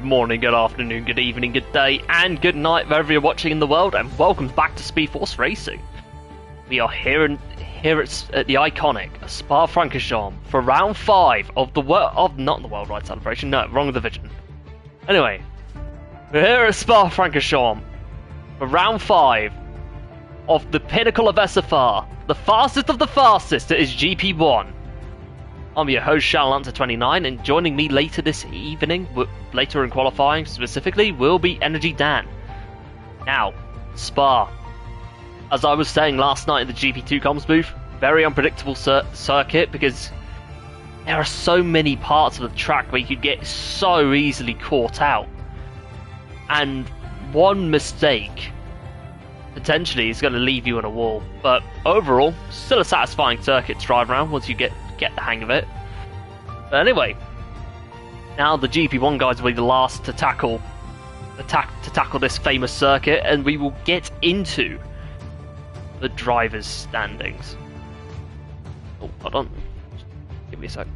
morning, good afternoon, good evening, good day, and good night wherever you're watching in the world, and welcome back to Speed Force Racing. We are here at the iconic Spa-Francorchamps for round 5 of the not the Worldwide Celebration, no, wrong division. Anyway, we're here at Spa-Francorchamps for round 5 of the pinnacle of SFR, the fastest of the fastest. It is GP1. I'm your host, Shallanta29, and joining me later this evening, later in qualifying specifically, will be Energy Dan. Now, Spa. As I was saying last night in the GP2 comms booth, very unpredictable circuit because there are so many parts of the track where you could get so easily caught out. And one mistake potentially is going to leave you on a wall. But overall, still a satisfying circuit to drive around once you get the hang of it. But anyway, now the GP1 guys will be the last to tackle this famous circuit, and we will get into the drivers' standings. Oh, hold on. Give me a sec.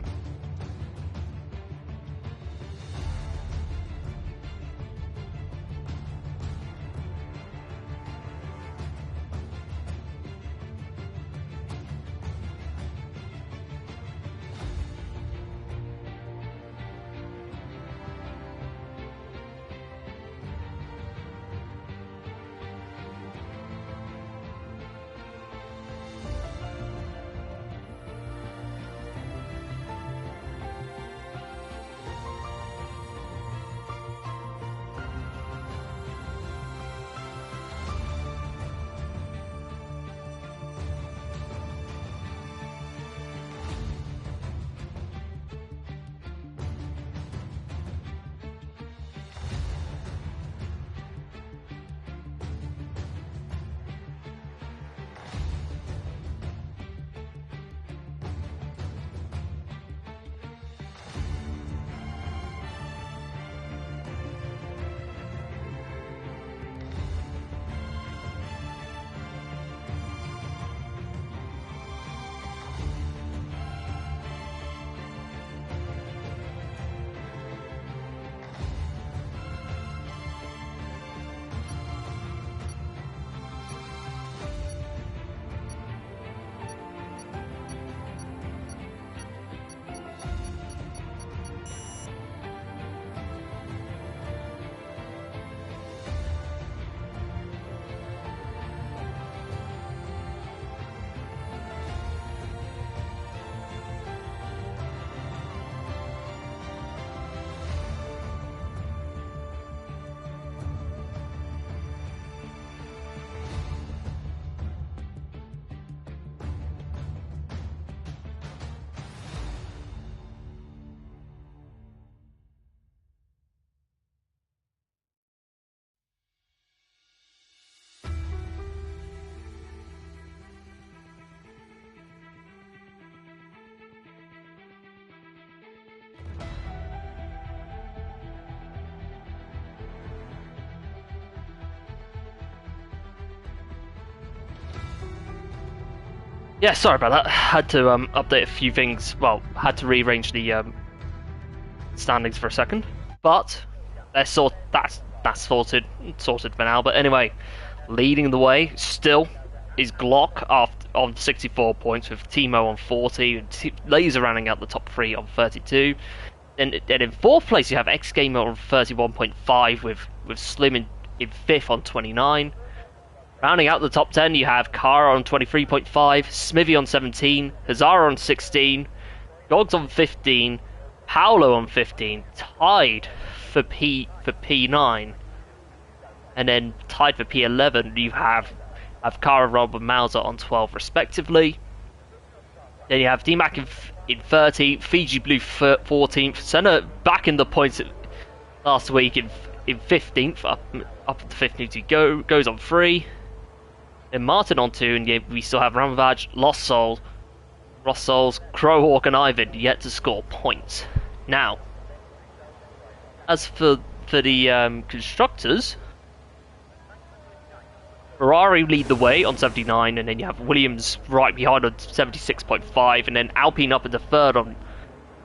Yeah, sorry about that. Had to update a few things. Well, had to rearrange the standings for a second, but that's sorted for now. But anyway, leading the way still is Glock on 64 points, with Timo on 40, and Laser rounding out the top 3 on 32. Then in 4th place you have X Gamer on 31.5, with Slim in 5th on 29. Rounding out the top 10, you have Kara on 23.5, Smithy on 17, Hazara on 16, Gogs on 15, Paolo on 15, tied for P9, and then tied for P11 you have Kara, Rob, and Mauser on 12 respectively. Then you have D-Mac in 30, Fiji Blue 14th, Senna back in the points last week in 15th, up to 15th he goes on 3. Then Martin on 2, and yeah, we still have Ramavaj, Lost Souls, Crowhawk, and Ivan yet to score points. Now, as for the constructors, Ferrari lead the way on 79, and then you have Williams right behind on 76.5, and then Alpine up in the third,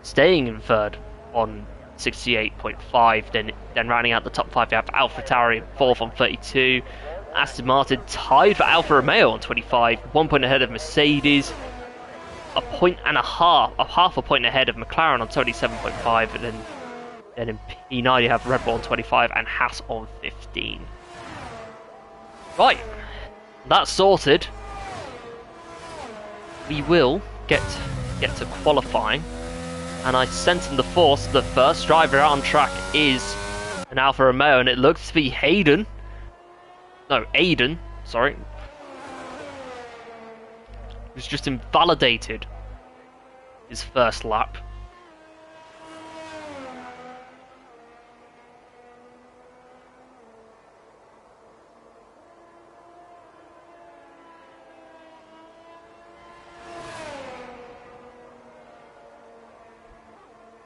staying in third on 68.5. Then rounding out the top 5, we have AlphaTauri 4th on 32. Aston Martin tied for Alfa Romeo on 25, 1 point ahead of Mercedes. Half a point ahead of McLaren on 27.5, and then in P9 you have Red Bull on 25 and Haas on 15. Right, that's sorted. We will get to qualifying, and I sense in the force the first driver out on track is an Alfa Romeo, and it looks to be Aiden. Sorry. Who's just invalidated his first lap.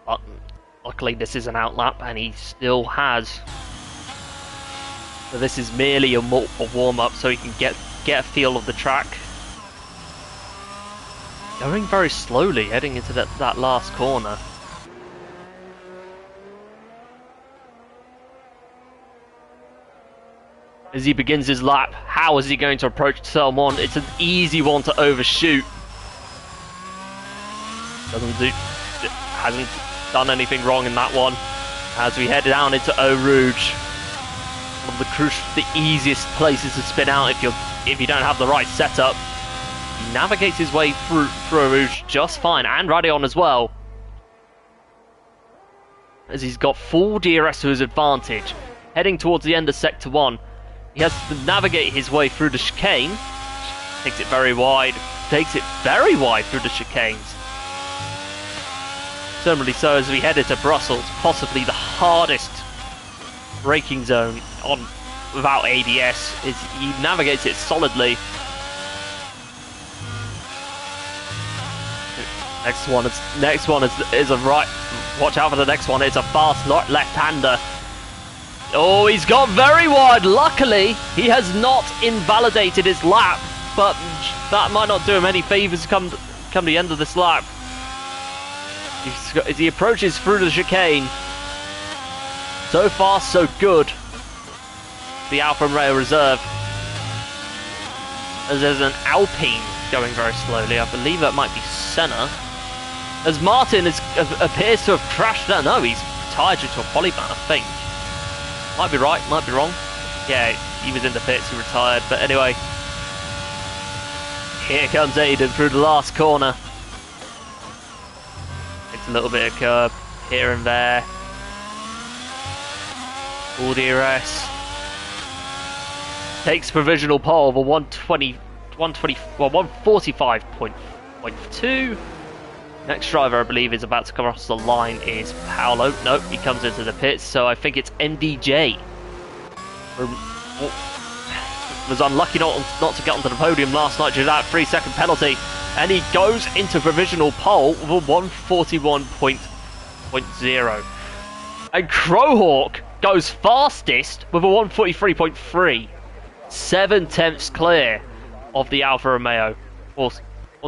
But luckily this is an outlap and he still has. So this is merely a warm-up so he can get a feel of the track. Going very slowly, heading into that last corner. As he begins his lap, how is he going to approach turn 1? It's an easy one to overshoot. Hasn't done anything wrong in that one. As we head down into Eau Rouge, one of the easiest places to spin out if you don't have the right setup. He navigates his way through Eau Rouge just fine, and Radion as well, as he's got full DRS to his advantage. Heading towards the end of Sector 1, he has to navigate his way through the chicane. Takes it very wide through the chicanes. Similarly so as we head into Brussels, possibly the hardest braking zone on without ABS. He navigates it solidly. Next one is a right. Watch out for the next one. It's a fast left-hander. Oh, he's got very wide. Luckily, he has not invalidated his lap, but that might not do him any favours come the end of this lap. As he approaches through the chicane, so far so good. The Alfa Romeo reserve, as there's an Alpine going very slowly. I believe that might be Senna. As Martin appears to have crashed down. No, he's retired due to a polyban, I think. Might be right, might be wrong. Yeah, he was in the pits, he retired. But anyway, here comes Aiden through the last corner. It's a little bit of curb here and there. All DRS. Takes provisional pole of a 145.2. Next driver, I believe, is about to come across the line is Paolo. Nope, he comes into the pits, so I think it's MDJ. Was unlucky not to get onto the podium last night due to that 3-second penalty, and he goes into provisional pole with a 141.0. And Crowhawk goes fastest with a 143.3. 7 tenths clear of the Alfa Romeo. Or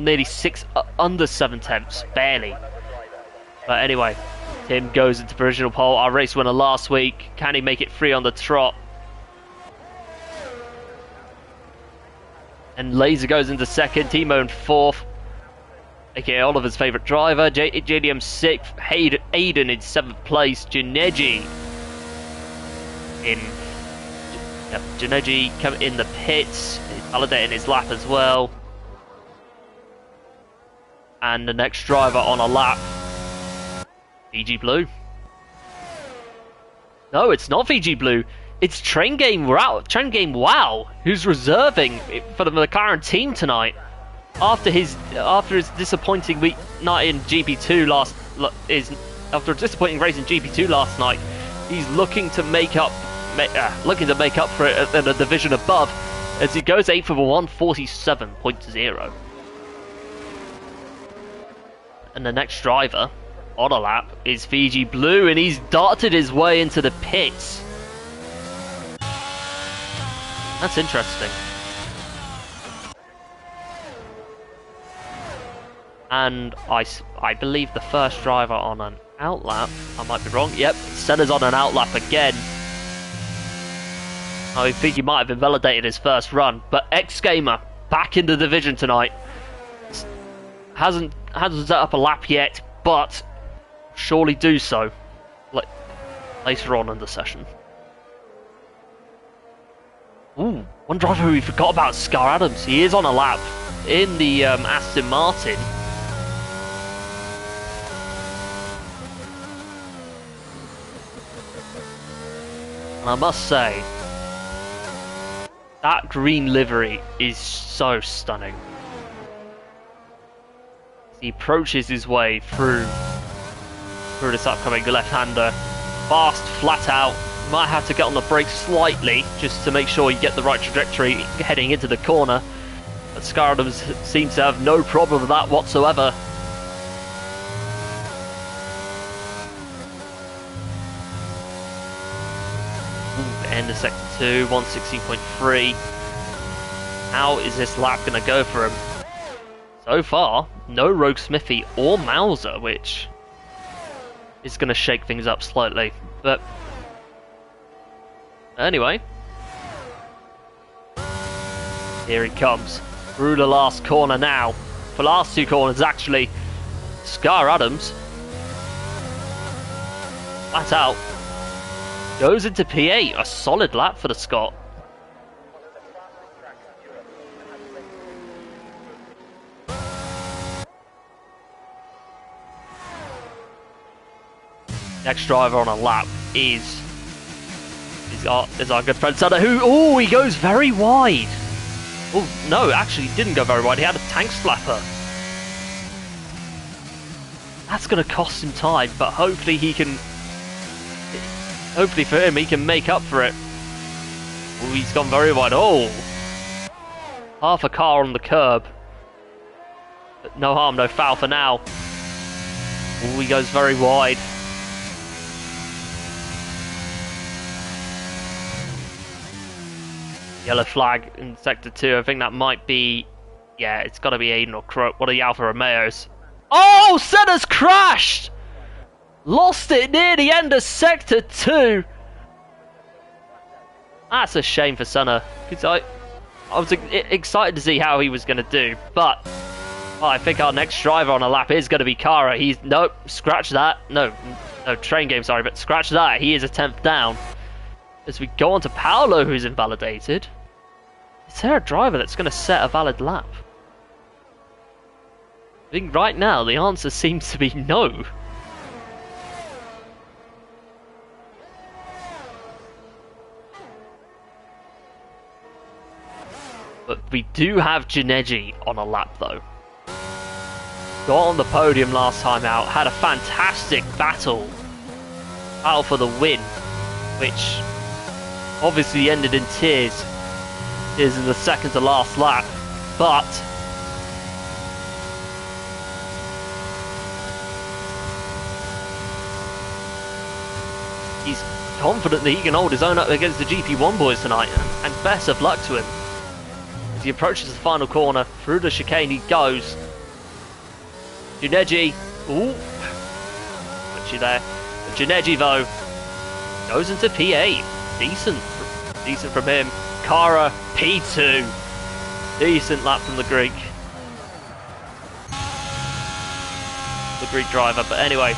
nearly 6 under 7 tenths, barely. But anyway, Tim goes into provisional pole. Our race winner last week. Can he make it free on the trot? And Laser goes into second. Timo in fourth. aka Oliver's favourite driver. JDM 6th. Aiden in 7th place. Janeji in. Yep, Janeji come in the pits. He's validating his lap as well. And the next driver on a lap, VG Blue. No, it's not VG Blue. It's Train Game Wow, who's reserving for the McLaren team tonight after his disappointing night in GP2 after a disappointing race in GP2 last night. He's looking to make up for it in a division above as he goes 8th with a 147.0. And the next driver on a lap is Fiji Blue, and he's darted his way into the pits. That's interesting. And I believe the first driver on an Outlap. I might be wrong. Yep, Senna's on an outlap again. I think he might have invalidated his first run, but X-Gamer back in the division tonight. Hasn't set up a lap yet, but surely do so later on in the session. Ooh, one driver we forgot about, Scar Adams. He is on a lap in the Aston Martin. And I must say, that green livery is so stunning. He approaches his way through this upcoming left-hander. Fast, flat out. Might have to get on the brakes slightly just to make sure you get the right trajectory heading into the corner. But Scar Adams seems to have no problem with that whatsoever. End of sector 2, 116.3. How is this lap going to go for him? So far, no Rogue Smithy or Mauser, which is going to shake things up slightly. But anyway, here he comes through the last corner now. For the last two corners, actually, Scar Adams, flat out, goes into P8, a solid lap for the Scot. Next driver on a lap is our good friend Senna, who, he goes very wide. Oh, no, actually he didn't go very wide, he had a tank slapper. That's going to cost him time, but hopefully for him, he can make up for it. Oh, he's gone very wide. Oh! Half a car on the curb. But no harm, no foul for now. Oh, he goes very wide. Yellow flag in sector 2. I think that might be... Yeah, it's got to be Aiden or Crow. One of the Alfa Romeos. Oh! Senna's crashed! Lost it near the end of sector 2. That's a shame for Senna, because I was excited to see how he was going to do, but I think our next driver on a lap is going to be Kara. Nope, scratch that. No, train game, sorry, but scratch that. He is a 10th down. As we go on to Paolo, who's invalidated. Is there a driver that's going to set a valid lap? I think right now the answer seems to be no. But we do have Janeji on a lap though. Got on the podium last time out, had a fantastic battle for the win, which obviously ended in tears. Tears in the second to last lap, but he's confident that he can hold his own up against the GP1 boys tonight, and best of luck to him. As he approaches the final corner, through the chicane he goes. Juneji, ooh, put you there. But Juneji though, goes into P8, decent from him. Kara, P2, decent lap from the Greek driver, but anyway.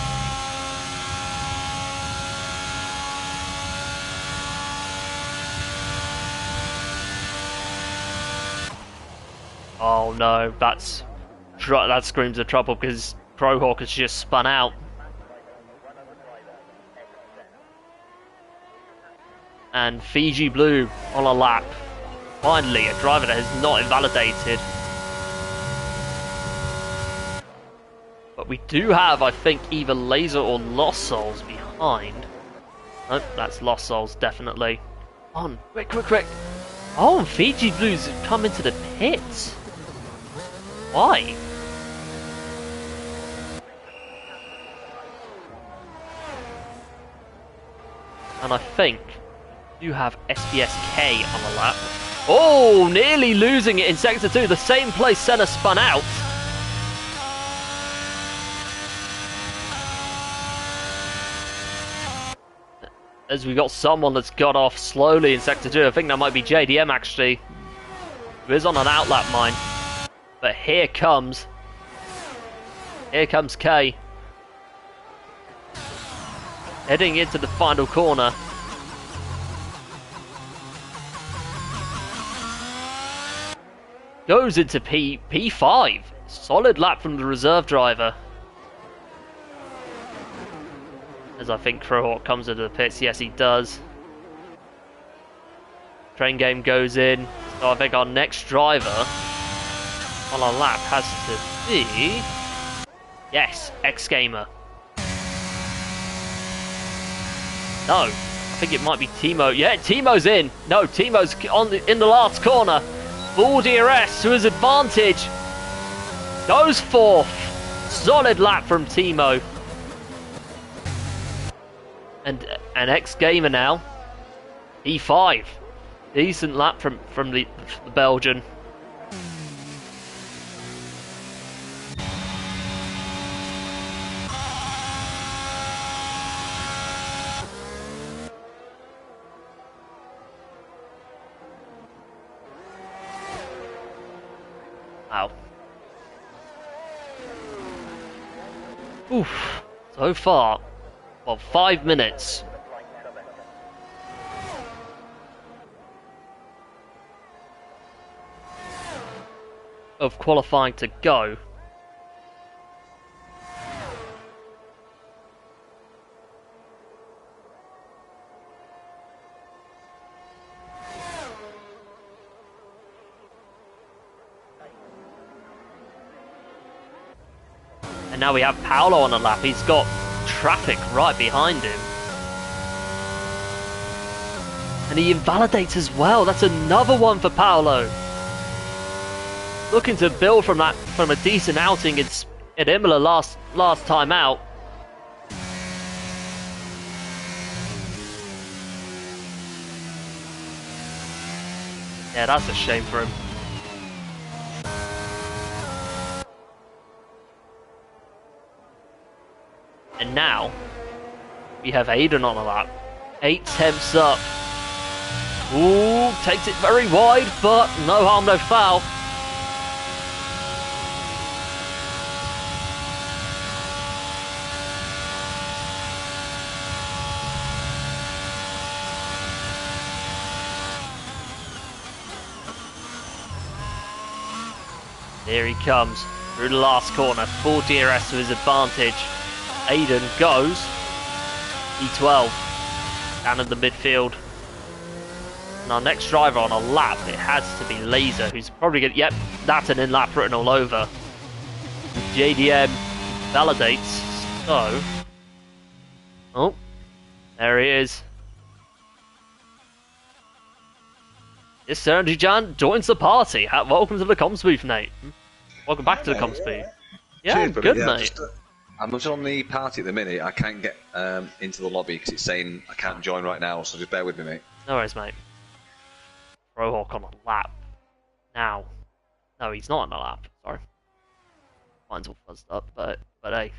Oh no, that screams of trouble because Crowhawk has just spun out. And Fiji Blue on a lap. Finally, a driver that has not invalidated. But we do have, I think, either Laser or Lost Souls behind. Nope, that's Lost Souls, definitely. On, quick. Oh, Fiji Blues have come into the pits. Why? And I think you have SBSK on the lap. Oh, nearly losing it in sector 2, the same place Senna spun out. As we got someone that's got off slowly in Sector 2. I think that might be JDM actually. Who is on an outlap mine. But here comes K. Heading into the final corner. Goes into P5. Solid lap from the reserve driver. As I think Crowhawk comes into the pits. Yes, he does. Train game goes in. So I think our next driver on our lap has to be... Yes, X-Gamer. No, I think it might be Timo. Yeah, Timo's in. No, Timo's in the last corner. Full DRS to his advantage. Goes fourth. Solid lap from Timo. And an X-Gamer now. E5. Decent lap from the Belgian. Wow. Oof. So far, well, 5 minutes. Of qualifying to go. And now we have Paolo on the lap. He's got traffic right behind him. And he invalidates as well. That's another one for Paolo. Looking to build from a decent outing at Imola last time out. Yeah, that's a shame for him. And now we have Aiden on the lap. 8 temps up. Ooh, takes it very wide, but no harm, no foul. Here he comes through the last corner. Full DRS to his advantage. Aiden goes E12 down in the midfield. And our next driver on a lap, it has to be Laser, who's probably going to... Yep, that's an in-lap written all over. JDM validates, so... Oh, there he is. Yes, Sir Jan joins the party. Welcome to the comms booth, Nate. Welcome back to the comms booth. Yeah, cheers, good, yeah, mate. I'm just on the party at the minute. I can't get into the lobby because it's saying I can't join right now, so just bear with me, mate. No worries, mate. Rohawk on a lap. Now. No, he's not on a lap. Sorry. Mine's all fuzzed up, but hey.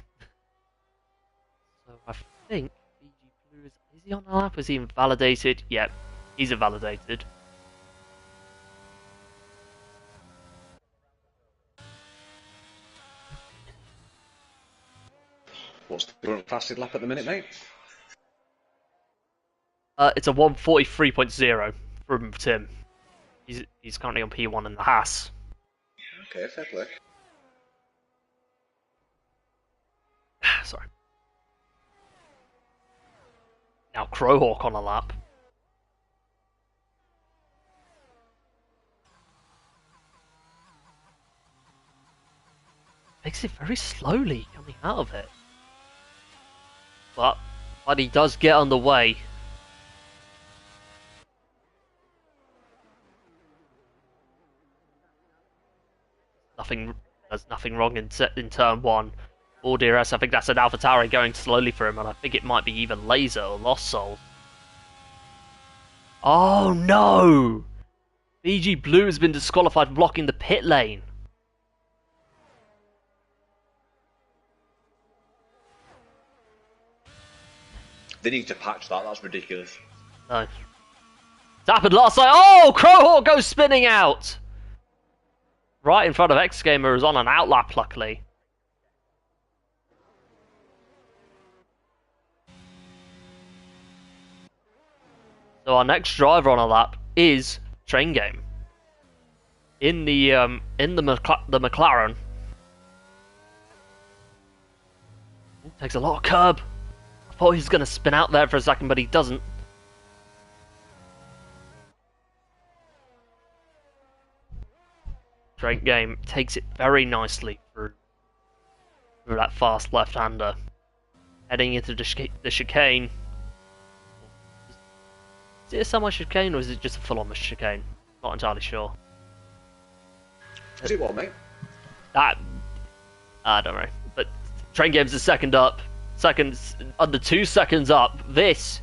So I think BG Blue is he on a lap? Is he invalidated? Yep, he's invalidated. What's the current fastest lap at the minute, mate? It's a 1:43.0 from Tim. He's currently on P1 in the Haas. Okay, fair play. Sorry. Now Crowhawk on a lap. Makes it very slowly coming out of it. But he does get on the way. There's nothing wrong in turn 1. Or DRS, I think that's an AlphaTauri going slowly for him, and I think it might be either Laser or Lost Soul. Oh no! BG Blue has been disqualified for blocking the pit lane. They need to patch that. That's ridiculous. No. It's happened last night. Oh, Crowhawk goes spinning out. Right in front of X Gamer, who's on an outlap, luckily. So our next driver on a lap is Train Game. In the McLaren. Ooh, takes a lot of curb. I thought he was going to spin out there for a second, but he doesn't. Train Game takes it very nicely through that fast left-hander. Heading into the chicane. Is it a semi-chicane or is it just a full-on chicane? Not entirely sure. Is it what, mate? That, I don't know. But Train Game's a second up. Under 2 seconds up. This,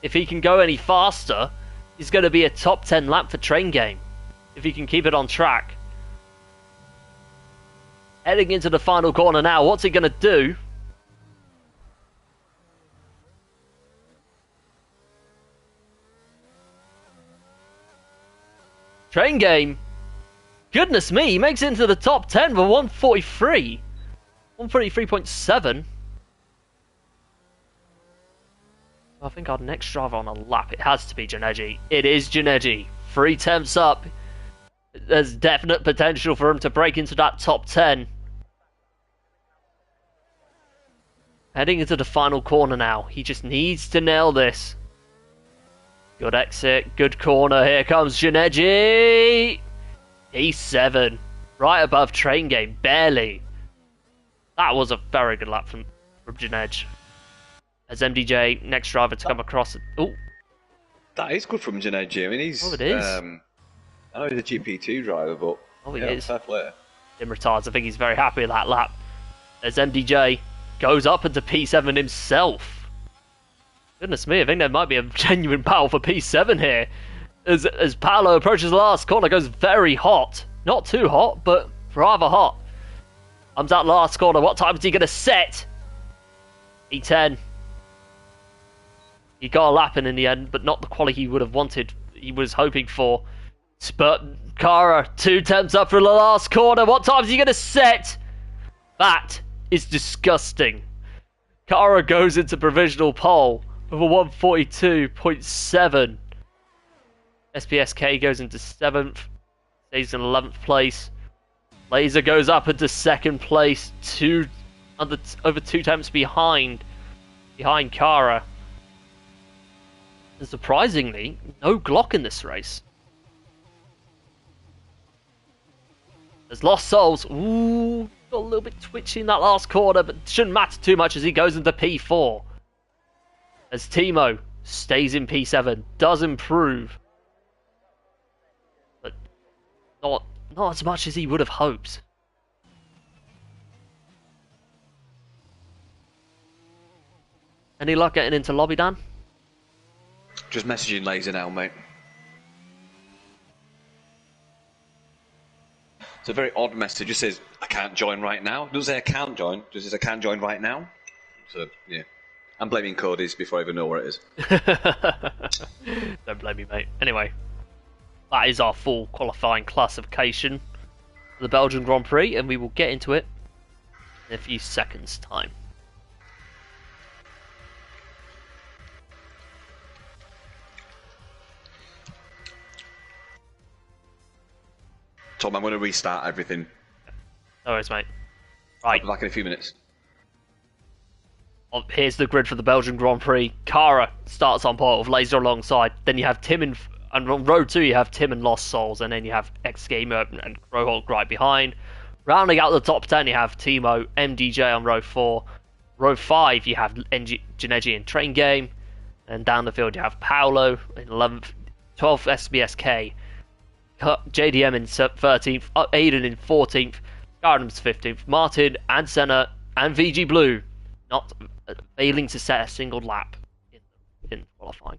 if he can go any faster, is going to be a top 10 lap for Train Game. If he can keep it on track. Heading into the final corner now. What's he going to do? Train Game. Goodness me, he makes it into the top 10 for 143. 143.7. I think our next driver on a lap, it has to be Janeji. It is Janeji. 3 temps up. There's definite potential for him to break into that top 10. Heading into the final corner now. He just needs to nail this. Good exit, good corner. Here comes Janeji. P7. Right above Train Game, barely. That was a very good lap from Janej. As MDJ, next driver to come across. Oh, that is good from Janej. I mean, he's. Oh, it is. I know he's a GP2 driver, but he is. Fair play. In retards, I think he's very happy with that lap. As MDJ goes up into P7 himself. Goodness me, I think there might be a genuine battle for P7 here. As Paolo approaches the last corner, goes very hot. Not too hot, but rather hot. Comes that last corner. What time is he going to set? P10. He got a lap in the end, but not the quality he would have wanted. He was hoping for. But Kara, 2 temps up for the last corner. What time is he going to set? That is disgusting. Kara goes into provisional pole with a 142.7. SPSK goes into 7th. Stays in 11th place. Laser goes up into 2nd place. Over 2 temps behind Kara. And surprisingly, no Glock in this race. There's Lost Souls. Ooh, got a little bit twitchy in that last corner, but shouldn't matter too much as he goes into P4. As Timo stays in P7, does improve. But not as much as he would have hoped. Any luck getting into lobby, Dan? Just messaging Laser now, mate. It's a very odd message. It says, I can't join right now. It doesn't say I can't join. It just says I can't join right now. So, yeah. I'm blaming Cody's before I even know where it is. Don't blame me, mate. Anyway, that is our full qualifying classification for the Belgian Grand Prix, and we will get into it in a few seconds' time. Tom, I'm going to restart everything. No worries, mate. Right. I'll be back in a few minutes. Here's the grid for the Belgian Grand Prix. Kara starts on pole with Laser alongside. Then you have Tim and on row 2 you have Tim and Lost Souls, and then you have X Gamer and Crowhawk right behind. Rounding out the top 10 you have Timo, MDJ on row 4. Row 5 you have Janeji and Train Game, and down the field you have Paolo in 11th, 12th SBSK, JDM in 13th, Aiden in 14th, Gardner's 15th, Martin and Senna and VG Blue not failing to set a single lap in qualifying.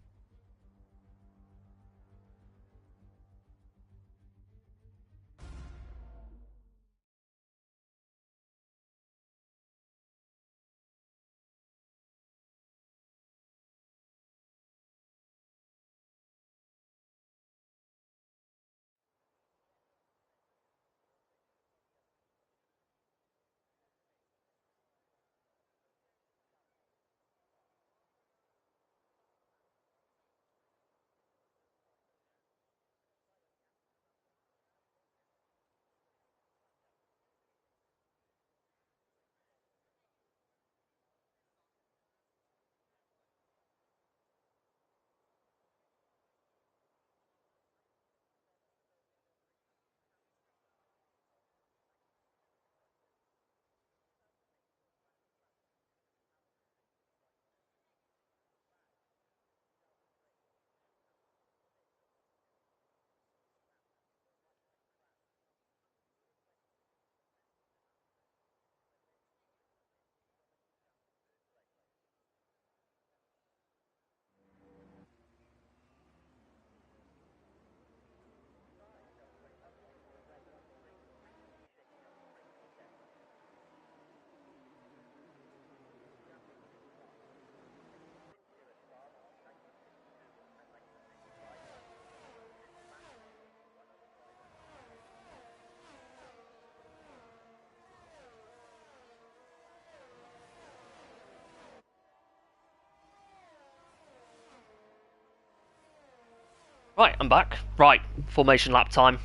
Right, I'm back. Right, formation lap time.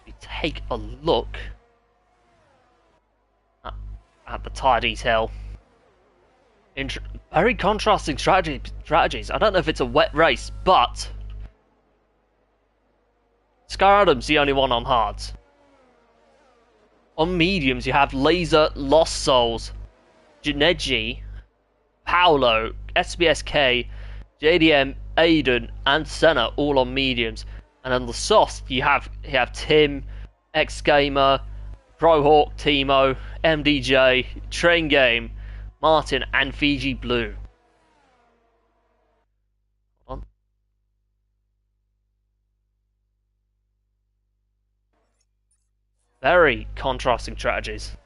We take a look at the tyre detail. Very contrasting strategies. I don't know if it's a wet race, but Scar Adams the only one on hards. On mediums, you have Laser, Lost Souls, Janeji, Paolo, SBSK, JDM, Aiden, and Senna all on mediums. And on the softs, you have Tim, X Gamer, Prohawk, Timo, MDJ, Train Game, Martin, and Fiji Blue. Hold on. Very contrasting strategies.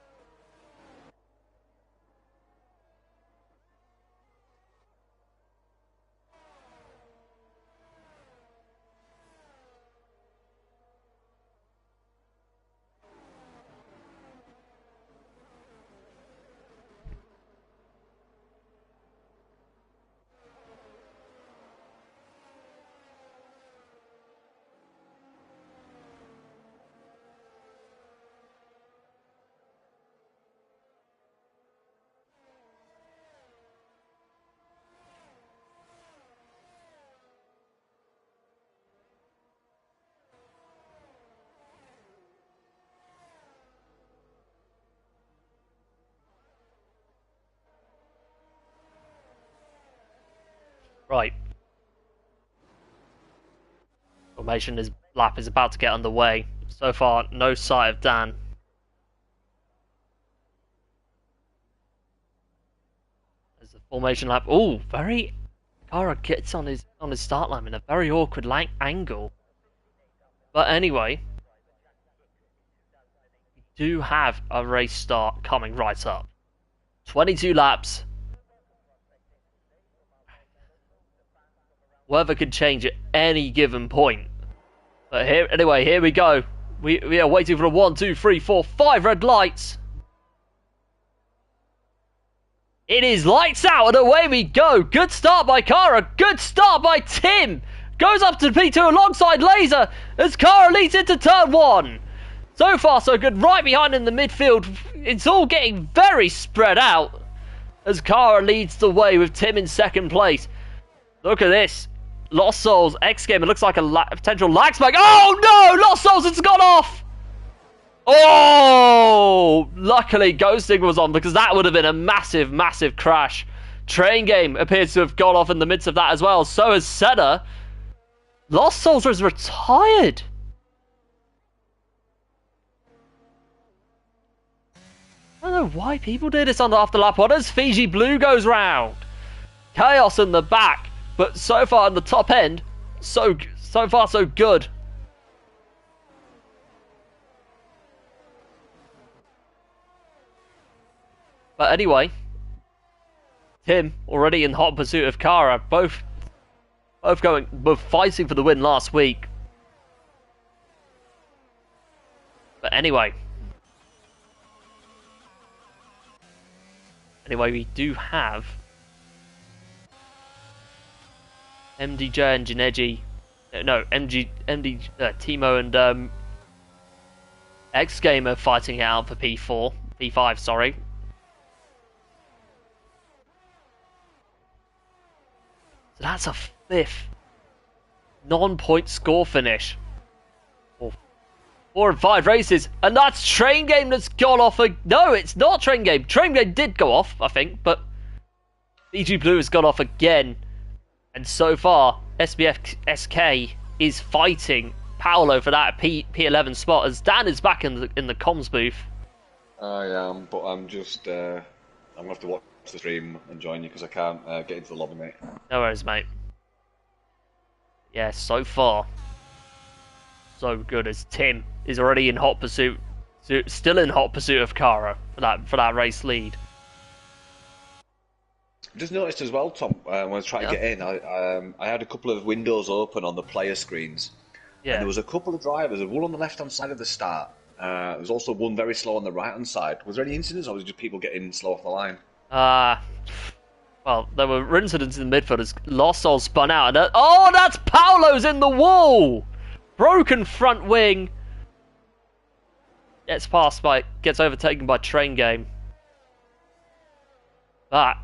Right. Formation lap is about to get underway. So far, no sight of Dan. As the formation lap, very. Kara gets on his start line in a very awkward angle. But anyway, we do have a race start coming right up. 22 laps. Weather could change at any given point. But here we go. We are waiting for a 1, 2, 3, 4, 5 red lights. It is lights out and away we go. Good start by Kara. Good start by Tim. Goes up to P2 alongside Laser as Kara leads into turn 1. So far so good. Right behind in the midfield. It's all getting very spread out as Kara leads the way with Tim in second place. Look at this. Lost Souls, X Game. It looks like a potential lag spike. Oh no! Lost Souls, it's gone off! Oh! Luckily, Ghosting was on because that would have been a massive, massive crash. Train Game appears to have gone off in the midst of that as well. So has Senna. Lost Souls has retired. I don't know why people do this on the after lap. What as Fiji Blue goes round? Chaos in the back. But so far in the top end, so far so good. But anyway, Tim already in hot pursuit of Kara, both fighting for the win last week. But anyway, we do have MDJ and Janeji, Timo and X Gamer fighting it out for P5, sorry. So that's a 5th non-point score finish. 4 and 5 races, and that's Train Game that's gone off. No, it's not Train Game. Train Game did go off, I think, but BG Blue has gone off again. And so far, SBFSK is fighting Paolo for that P11 spot as Dan is back in the comms booth. I am, but I'm just I'm gonna have to watch the stream and join you because I can't get into the lobby, mate. No worries, mate. Yeah, so far, so good as Tim is already in hot pursuit, still in hot pursuit of Kara for that race lead. Just noticed as well, Tom, when I was trying to get in, I had a couple of windows open on the player screens. Yeah. And there was a couple of drivers, one on the left-hand side of the start. There was also one very slow on the right-hand side. Was there any incidents, or was it just people getting slow off the line? Well, there were incidents in the midfield as Lost Soul spun out. And oh, that's Paulo's in the wall! Broken front wing. Gets overtaken by Train Game. But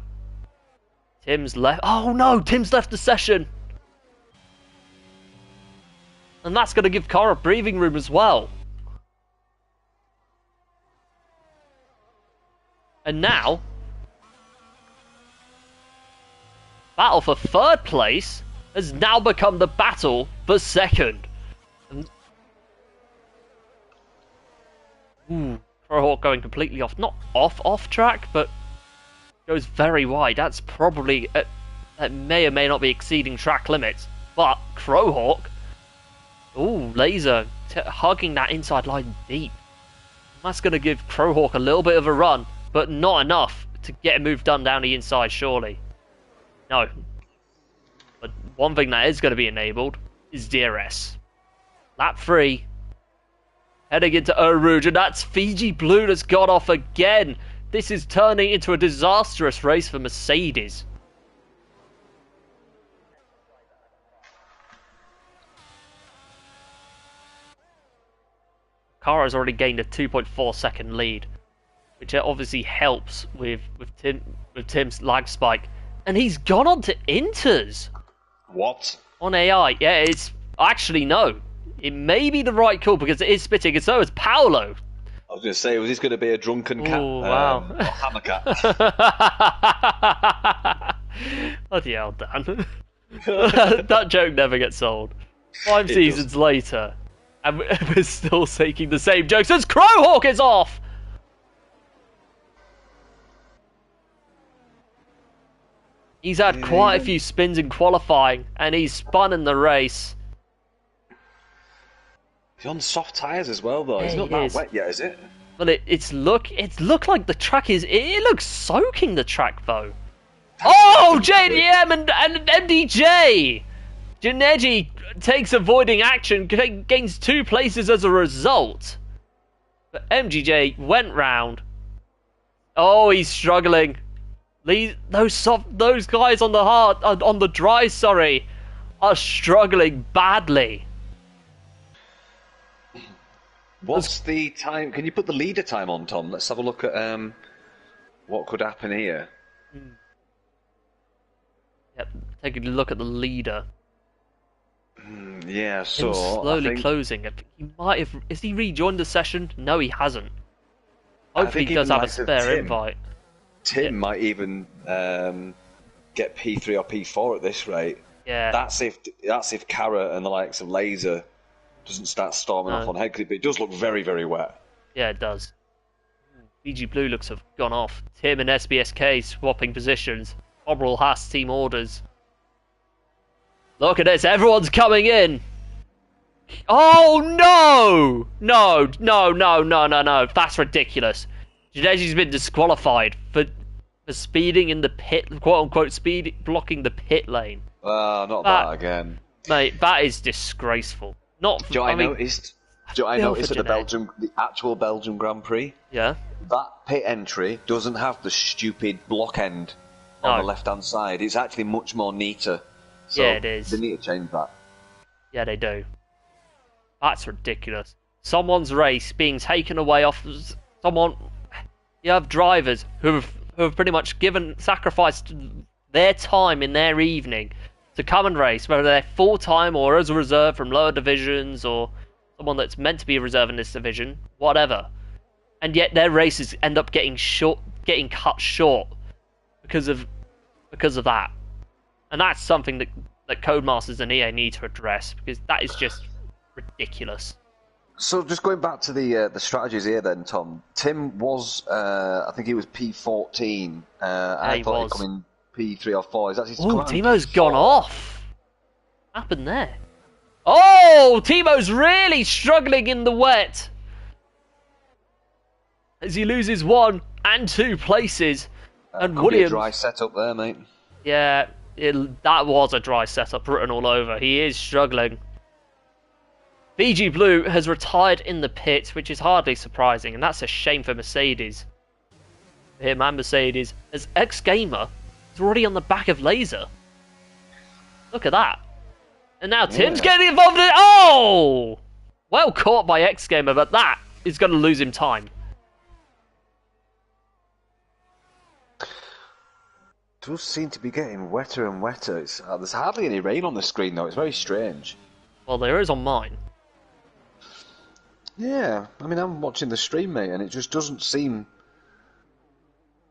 Tim's left. Oh no, Tim's left the session. And that's going to give Cara breathing room as well. And now, battle for third place has now become the battle for second. And, Crowhawk going completely off, not off track, but goes very wide. That's probably, that may or may not be exceeding track limits. But Crowhawk, Laser hugging that inside line deep. That's going to give Crowhawk a little bit of a run, but not enough to get a move done down the inside, surely. No. But one thing that is going to be enabled is DRS. Lap 3. Heading into Eau Rouge, and that's Fiji Blue that's got off again. This is turning into a disastrous race for Mercedes. Kara's already gained a 2.4 second lead, which obviously helps with Tim's lag spike. And he's gone on to Inters. What? On AI. Yeah, it's actually no. It may be the right call because it is spitting, and so is Paulo. I was going to say, was this going to be a drunken cat? Oh, wow. Hammer cat. Bloody hell, Dan. That joke never gets old. 5 seasons later, and we're still taking the same jokes as Crowhawk is off! He's had quite a few spins in qualifying, and he's spun in the race. He's on soft tyres as well, though. It's not that wet yet, is it? Well, it's looked like the track is. It looks soaking, the track, though. Oh, JDM and MDJ! Janeji takes avoiding action, gains 2 places as a result. But MGJ went round. Oh, he's struggling. Those guys on the dry, are struggling badly. What's the time? Can you put the leader time on, Tom? Let's have a look at what could happen here. Yep, take a look at the leader. Yeah, so slowly closing. He might have. Has he rejoined the session? No, he hasn't. Hopefully, he does have a spare invite. Tim might even get P3 or P4 at this rate. Yeah. That's if Cara and the likes of Laser doesn't start storming off on head, because it does look very, very wet. Yeah, it does. BG Blue looks to have gone off. Tim and SBSK swapping positions. Oberl Haas team orders. Look at this, everyone's coming in. Oh no! No. That's ridiculous. Jadeji's been disqualified for speeding in the pit, quote unquote, blocking the pit lane. Not that again. Mate, that is disgraceful. I noticed at the actual Belgian Grand Prix? Yeah. That pit entry doesn't have the stupid block end on the left-hand side. It's actually much more neater. So yeah, it is. They need to change that. Yeah, they do. That's ridiculous. Someone's race being taken away off someone. You have drivers who have pretty much sacrificed their time in their evening to come and race, whether they're full-time or as a reserve from lower divisions or someone that's meant to be a reserve in this division, whatever. And yet their races end up getting cut short because of that. And that's something that Codemasters and EA need to address, because that is just ridiculous. So just going back to the strategies here then, Tom. Tim was, I think he was P14. I thought he'd come in P3 or 4. Is that his Timo's gone off. What happened there? Oh, Timo's really struggling in the wet as he loses 1 and 2 places. And could Williams, be a dry setup there, mate. Yeah, that was a dry setup written all over. He is struggling. BG Blue has retired in the pit, which is hardly surprising, and that's a shame for Mercedes. For him and Mercedes, as ex-gamer It's already on the back of Laser. Look at that. And now Tim's getting involved in it. Oh! Well caught by X Gamer, but that is going to lose him time. Does seem to be getting wetter and wetter. There's hardly any rain on the screen though. It's very strange. Well, there is on mine. Yeah, I mean, I'm watching the stream, mate, and it just doesn't seem.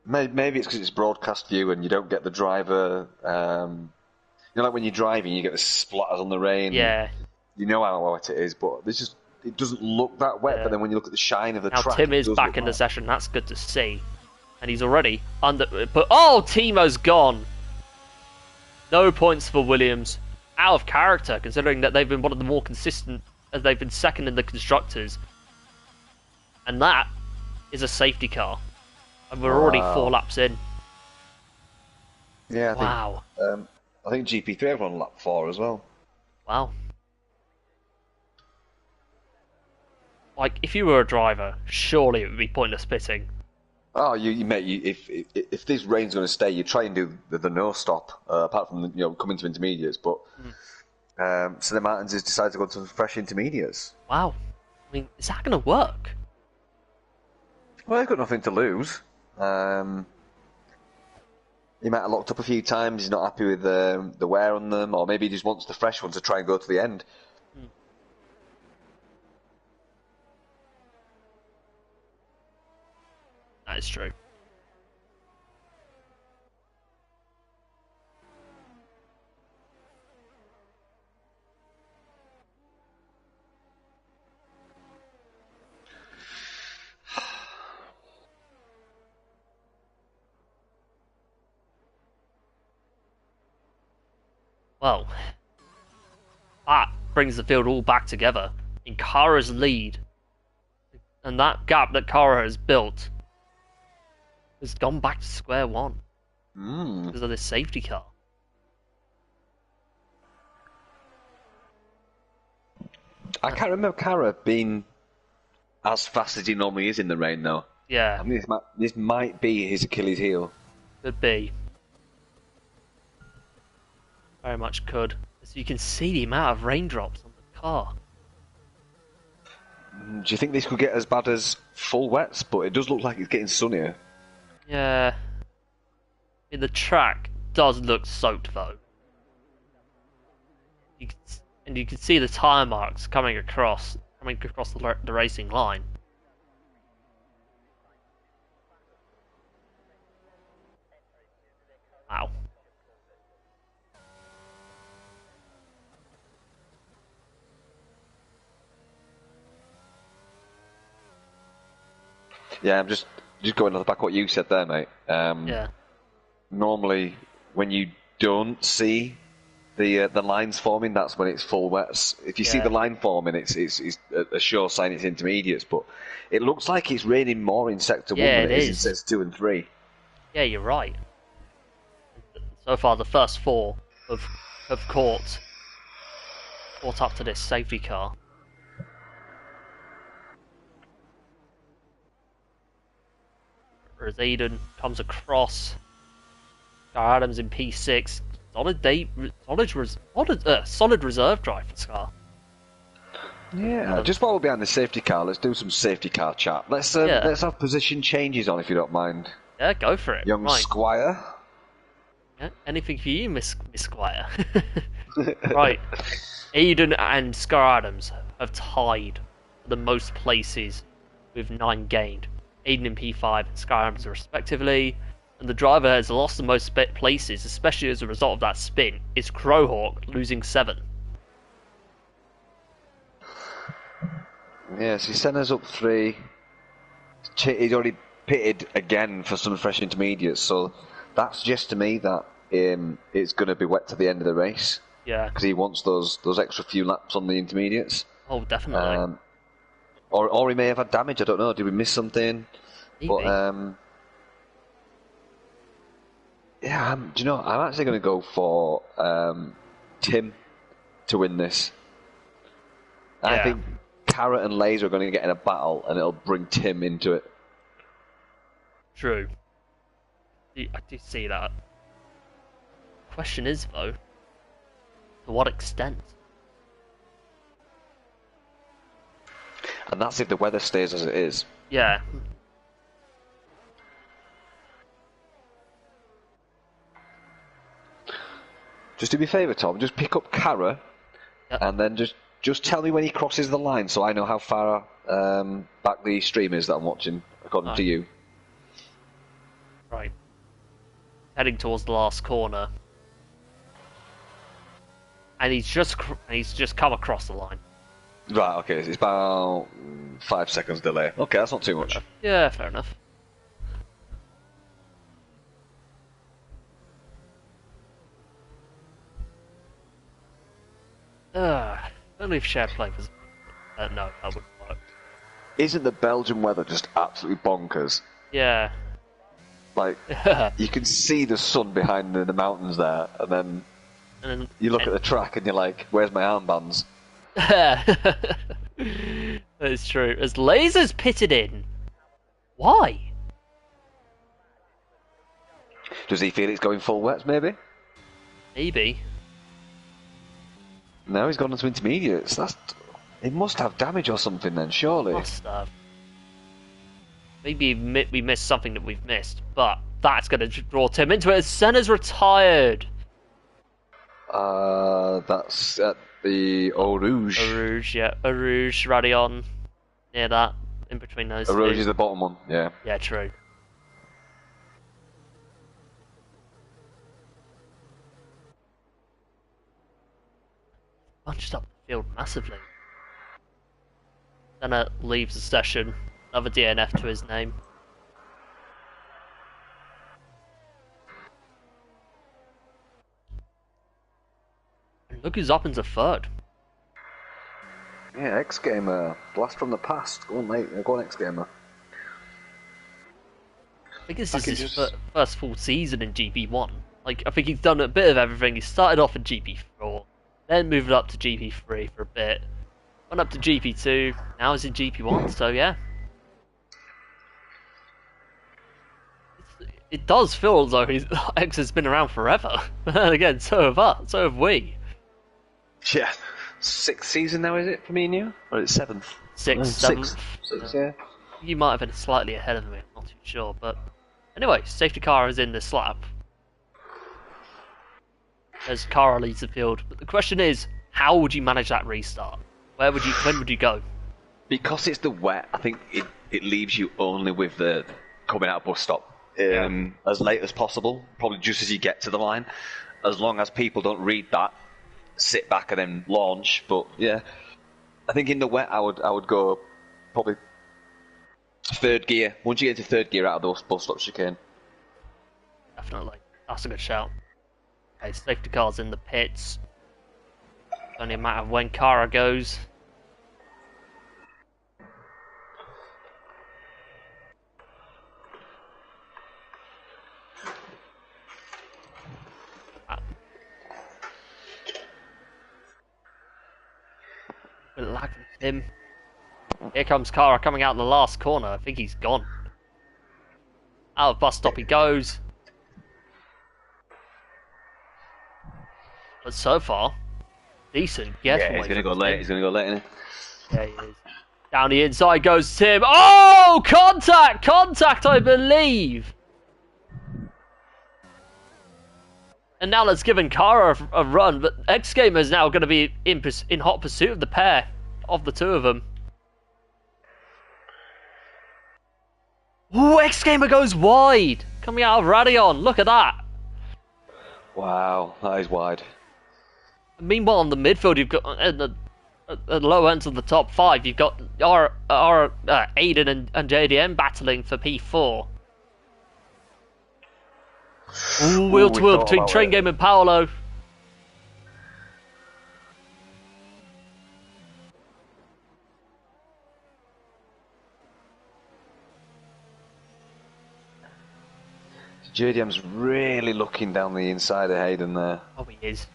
Maybe it's because it's broadcast view and you don't get the driver. You know, like when you're driving, you get the splatters on the rain. Yeah. You know how wet it is, but it doesn't look that wet. But then when you look at the shine of the now track, Tim is back in the session. That's good to see. And he's already under. But oh, Timo's gone. No points for Williams. Out of character, considering that they've been one of the more consistent, as they've been second in the constructors. And that is a safety car. And we're already 4 laps in. Yeah. Wow. I think GP3 are on lap 4 as well. Wow. Like, if you were a driver, surely it would be pointless pitting. Oh, if this rain's going to stay, you try and do the no stop, apart from coming to intermediates. But so the Martins has decided to go to fresh intermediates. Wow, I mean, is that going to work? Well, they've got nothing to lose. He might have locked up a few times. He's not happy with the wear on them, or maybe he just wants the fresh one to try and go to the end. That is true. Well, that brings the field all back together in Kara's lead. And that gap that Kara has built has gone back to square one because of this safety car. I can't remember Kara being as fast as he normally is in the rain, though. Yeah. I mean, this might be his Achilles heel. Could be. Very much could. So you can see the amount of raindrops on the car. Do you think this could get as bad as full wets? But it does look like it's getting sunnier. Yeah. The track does look soaked though. And you can see the tyre marks coming across the racing line. Wow. Yeah, I'm just going on the back of what you said there, mate. Yeah. Normally, when you don't see the lines forming, that's when it's full wets. If you see the line forming, it's a sure sign it's intermediates. But it looks like it's raining more in Sector 1 than it is in Sectors 2 and 3. Yeah, you're right. So far, the first 4 have caught up to this safety car. As Eden comes across, Scar Adams in P6. Solid reserve drive for Scar. Yeah, just while we're behind the safety car, let's do some safety car chat. Let's have position changes on, if you don't mind. Yeah, go for it. Young Squire. Yeah, anything for you, Miss Squire. Right. Eden and Scar Adams have tied for the most places with 9 gained. Eden in P5 and Scar Adams respectively. And the driver has lost the most places, especially as a result of that spin. It's Crowhawk losing 7. Yeah, so Senna's up 3. He's already pitted again for some fresh intermediates, so that suggests to me that it's going to be wet to the end of the race. Yeah. Because he wants those extra few laps on the intermediates. Oh, definitely. Or he may have had damage, I don't know. Did we miss something? Maybe. But, yeah, do you know, I'm actually going to go for Tim to win this. Yeah. I think Carrot and Laser are going to get in a battle, and it'll bring Tim into it. True. I do see that. Question is, though, to what extent? And that's if the weather stays as it is. Yeah. Just do me a favour, Tom. Just pick up Kara, Yep. and then just tell me when he crosses the line, so I know how far back the stream is that I'm watching, according to you. Right. Heading towards the last corner, and he's just come across the line. Right. Okay. It's about 5 seconds delay. Okay, that's not too much. Yeah, fair enough. Only if shared play was. No, that wouldn't work. Isn't the Belgian weather just absolutely bonkers? Yeah. Like, you can see the sun behind the mountains there, and then you look at the track and you're like, where's my armbands? That is true. There's lasers pitted in. Why? Does he feel it's going full wets, maybe? Maybe. No, he's gone into intermediates. It must have damage or something then, surely. Must have. Maybe we missed something that we've missed, but that's going to draw Tim into it. Senna's retired. That's at the Eau Rouge. Eau Rouge, yeah. Eau Rouge, Radion. Near that. In between those Eau Rouge two. is the bottom one, yeah. Yeah, true. Bunched up the field massively. Senna leaves the session. Another DNF to his name. And look who's up into third. Yeah, X-Gamer. Blast from the past. Go on, mate. Go on, X-Gamer. I think this is his first full season in GP1. Like, I think he's done a bit of everything. He started off in GP4, then moved up to GP3 for a bit, went up to GP2, now he's in GP1, so yeah. It does feel as though X has been around forever. And again, so have we. Yeah. 6th season now, is it, for me and you? Or is it 7th? 6th, 7th, yeah. You might have been slightly ahead of me, I'm not too sure, but... Anyway, safety car is in this lap. As Kara leads the field. But the question is, how would you manage that restart? When would you go? Because it's the wet, I think it leaves you only with the coming out bus stop. As late as possible, probably just as you get to the line. As long as people don't read that, sit back and then launch. But yeah, I think in the wet I would go probably 3rd gear. Once you get into 3rd gear out of those bus stop chicane. Definitely. That's a good shout. Okay, safety car's in the pits. Only a matter of when Kara goes. Bit of lag from Tim. Here comes Kara coming out in the last corner. I think he's gone. Out of bus stop he goes. But so far, decent. Yeah, he's going to go late. He's going to go late, isn't he? Yeah, he is. Down the inside goes Tim. Oh! Contact! Contact, I believe! And now that's given Kara a run, but X-Gamer is now going to be in hot pursuit of the pair, of the two of them. Ooh, X-Gamer goes wide! Coming out of Radion, look at that! Wow, that is wide. Meanwhile, in the midfield, you've got at the low ends of the top 5, you've got our Aiden and JDM battling for P4. Ooh, wheel to wheel between Train Game and Paolo. JDM's really looking down the inside of Hayden there. Oh, he is.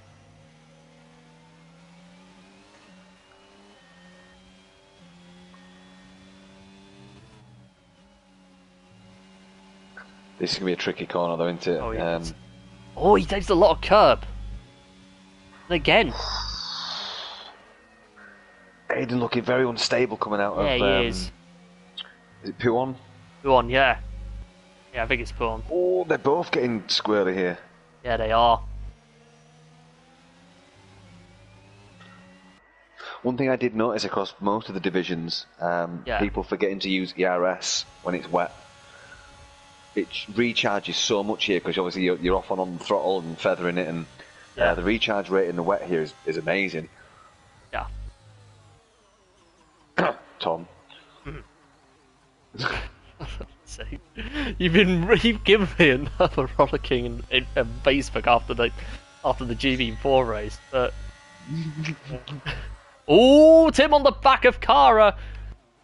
This is going to be a tricky corner though, isn't it? Oh, yes. Oh, he takes a lot of curb. And again. Aiden looking very unstable coming out of... Yeah, he is. Is it Puon? Puon, yeah. Yeah, I think it's Puon. Oh, they're both getting squirrely here. Yeah, they are. One thing I did notice across most of the divisions, people forgetting to use ERS when it's wet. It recharges so much here because obviously you're off on the throttle and feathering it, and the recharge rate in the wet here is amazing. Yeah. Tom. So, you've given me another rollicking in Facebook after the GB4 race, but oh, Tim on the back of Kara.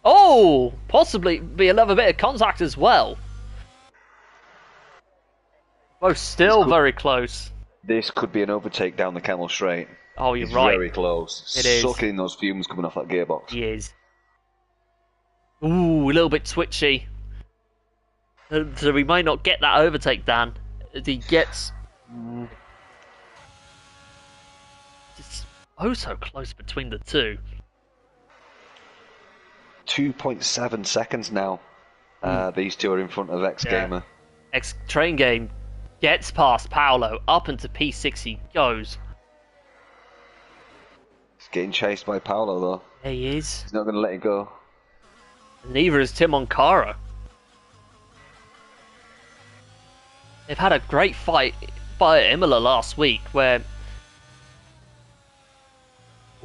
Oh, possibly be another bit of contact as well. Both still very close. This could be an overtake down the Camel Straight. Oh, you're right. Very close. It is. Sucking those fumes coming off that gearbox. He is. Ooh, a little bit twitchy. So we might not get that overtake, Dan. As he gets... It's oh so close between the two. 2.7 seconds now. These two are in front of X-Gamer. X-Train Game gets past Paolo. Up into P6 he goes. He's getting chased by Paolo, though. There he is. He's not going to let it go. Neither is Tim on Kara. They've had a great fight at Imola last week where...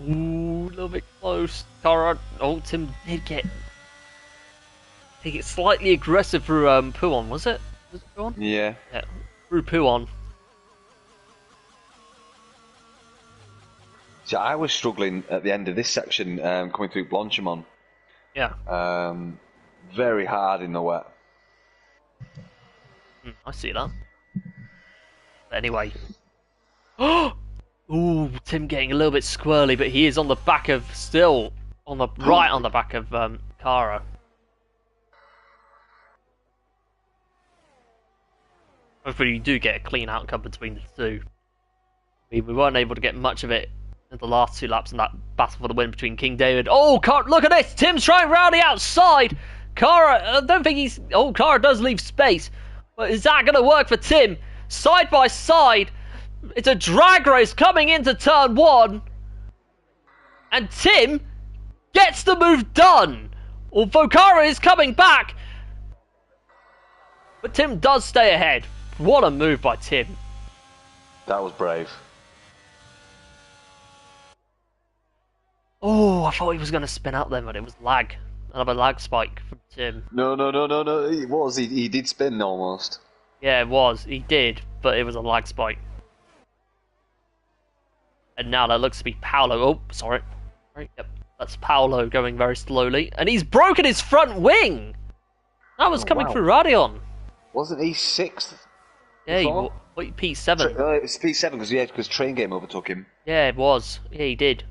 Ooh, a little bit close. Kara... Oh, Tim did get... I think it's slightly aggressive through Puon, was it? Was it Puon? Yeah. Yeah, through Puon. So I was struggling at the end of this section coming through Blanchimont. Yeah. Very hard in the wet. I see that. But anyway. Ooh, Tim getting a little bit squirrely, but he is on the back of... Still on the right on the back of Kara. Hopefully you do get a clean outcome between the two. We weren't able to get much of it in the last two laps in that battle for the win between King David. Oh, look at this! Tim's trying round the outside! Kara, I don't think he's... Oh, Kara does leave space. But is that going to work for Tim? Side by side. It's a drag race coming into turn one. And Tim gets the move done. Although Kara is coming back. But Tim does stay ahead. What a move by Tim. That was brave. Oh, I thought he was going to spin out then, but it was lag. Another lag spike from Tim. No. It was. He did spin almost. Yeah, it was. He did, but it was a lag spike. And now that looks to be Paolo. Oh, sorry. Right, yep. That's Paolo going very slowly. And he's broken his front wing! That was coming through Radion. Wasn't he 6th? Yeah, P7. It was P7 because Train Game overtook him. Yeah, it was. Yeah, he did.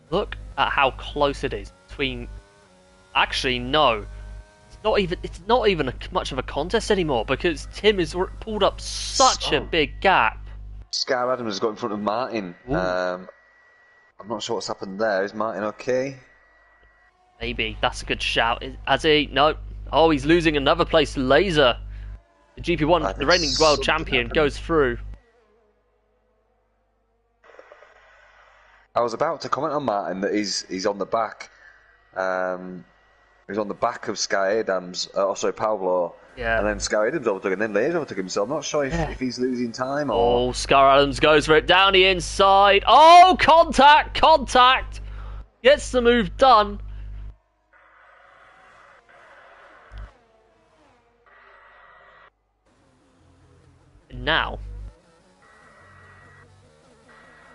Look at how close it is between... Actually, no. It's not even much of a contest anymore because Tim has pulled up such a big gap. Scar Adams has got in front of Martin. I'm not sure what's happened there. Is Martin okay? Maybe. That's a good shout. Has he? No. Oh, he's losing another place to Laser. The GP1, the reigning world champion, goes through. I was about to comment on Martin that he's on the back. He's on the back of Sky Adams, also Pablo. Yeah. And then Sky Adams overtook him, and then Laser overtook him. So I'm not sure if he's losing time or. Oh, Scar Adams goes for it down the inside. Oh, contact! Gets the move done. And now,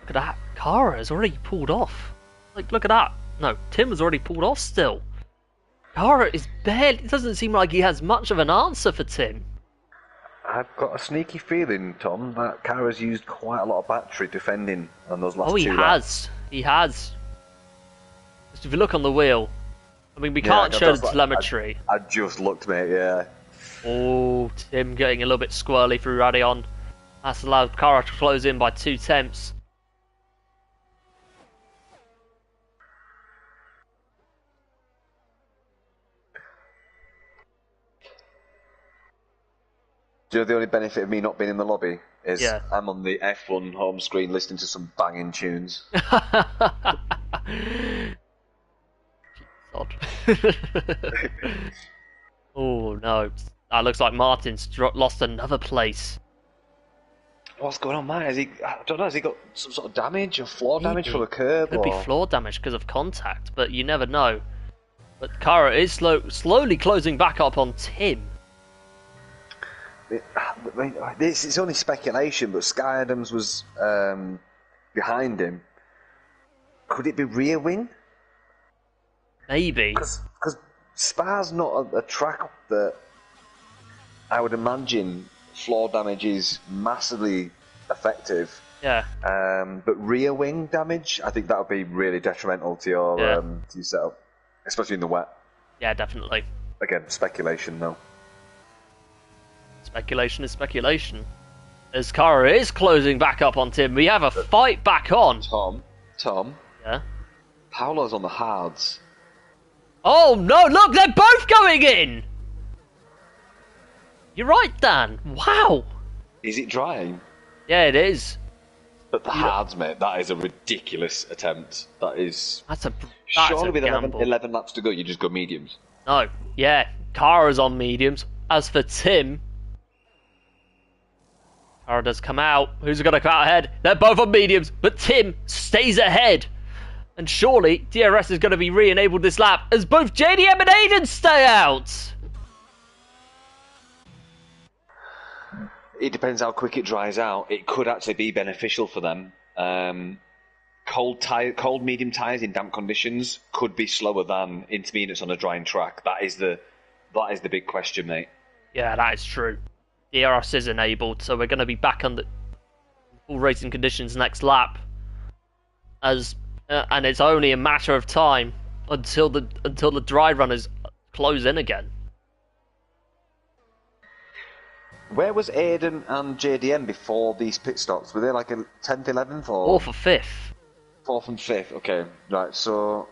look at that. Kara has already pulled off. Like, look at that. No, Tim has already pulled off still. Kara is barely... It doesn't seem like he has much of an answer for Tim. I've got a sneaky feeling, Tom, that Kara's used quite a lot of battery defending on those last two laps. He has. Just if you look on the wheel, I mean, we can't show the telemetry. I just looked, mate, yeah. Oh, Tim getting a little bit squirrely through Radion. That's allowed Kara to close in by 2 tenths. Do you know the only benefit of me not being in the lobby is I'm on the F1 home screen listening to some banging tunes. Oh no, that looks like Martin's lost another place. What's going on, man? I don't know, has he got some sort of damage or floor damage from a curb? Could be floor damage because of contact, but you never know. But Kara is slowly closing back up on Tim. It's only speculation, but Sky Adams was behind him. Could it be rear wing? Maybe. Because Spa's not a track that I would imagine floor damage is massively effective. Yeah. But rear wing damage, I think that would be really detrimental to your setup, especially in the wet. Yeah, definitely. Again, speculation, though. Speculation is speculation. As Kara is closing back up on Tim, we have a fight back on. Tom. Yeah? Paolo's on the hards. Oh no, look, they're both going in! You're right, Dan. Wow. Is it drying? Yeah, it is. But the hards, mate, that is a ridiculous attempt. That's surely with gamble. 11 laps to go, you just go mediums. No, yeah, Kara's on mediums. As for Tim, Kara does come out. Who's going to come out ahead? They're both on mediums, but Tim stays ahead. And surely DRS is going to be re-enabled this lap as both JDM and Aiden stay out. It depends how quick it dries out. It could actually be beneficial for them. Cold medium tyres in damp conditions could be slower than intermediates on a drying track. That is the big question, mate. Yeah, that is true. DRS is enabled, so we're going to be back on the full racing conditions next lap. And it's only a matter of time until the dry runners close in again. Where was Aiden and JDM before these pit stops? Were they like a 10th, 11th, or 4th or 5th? 4th and 5th. Okay, right. So,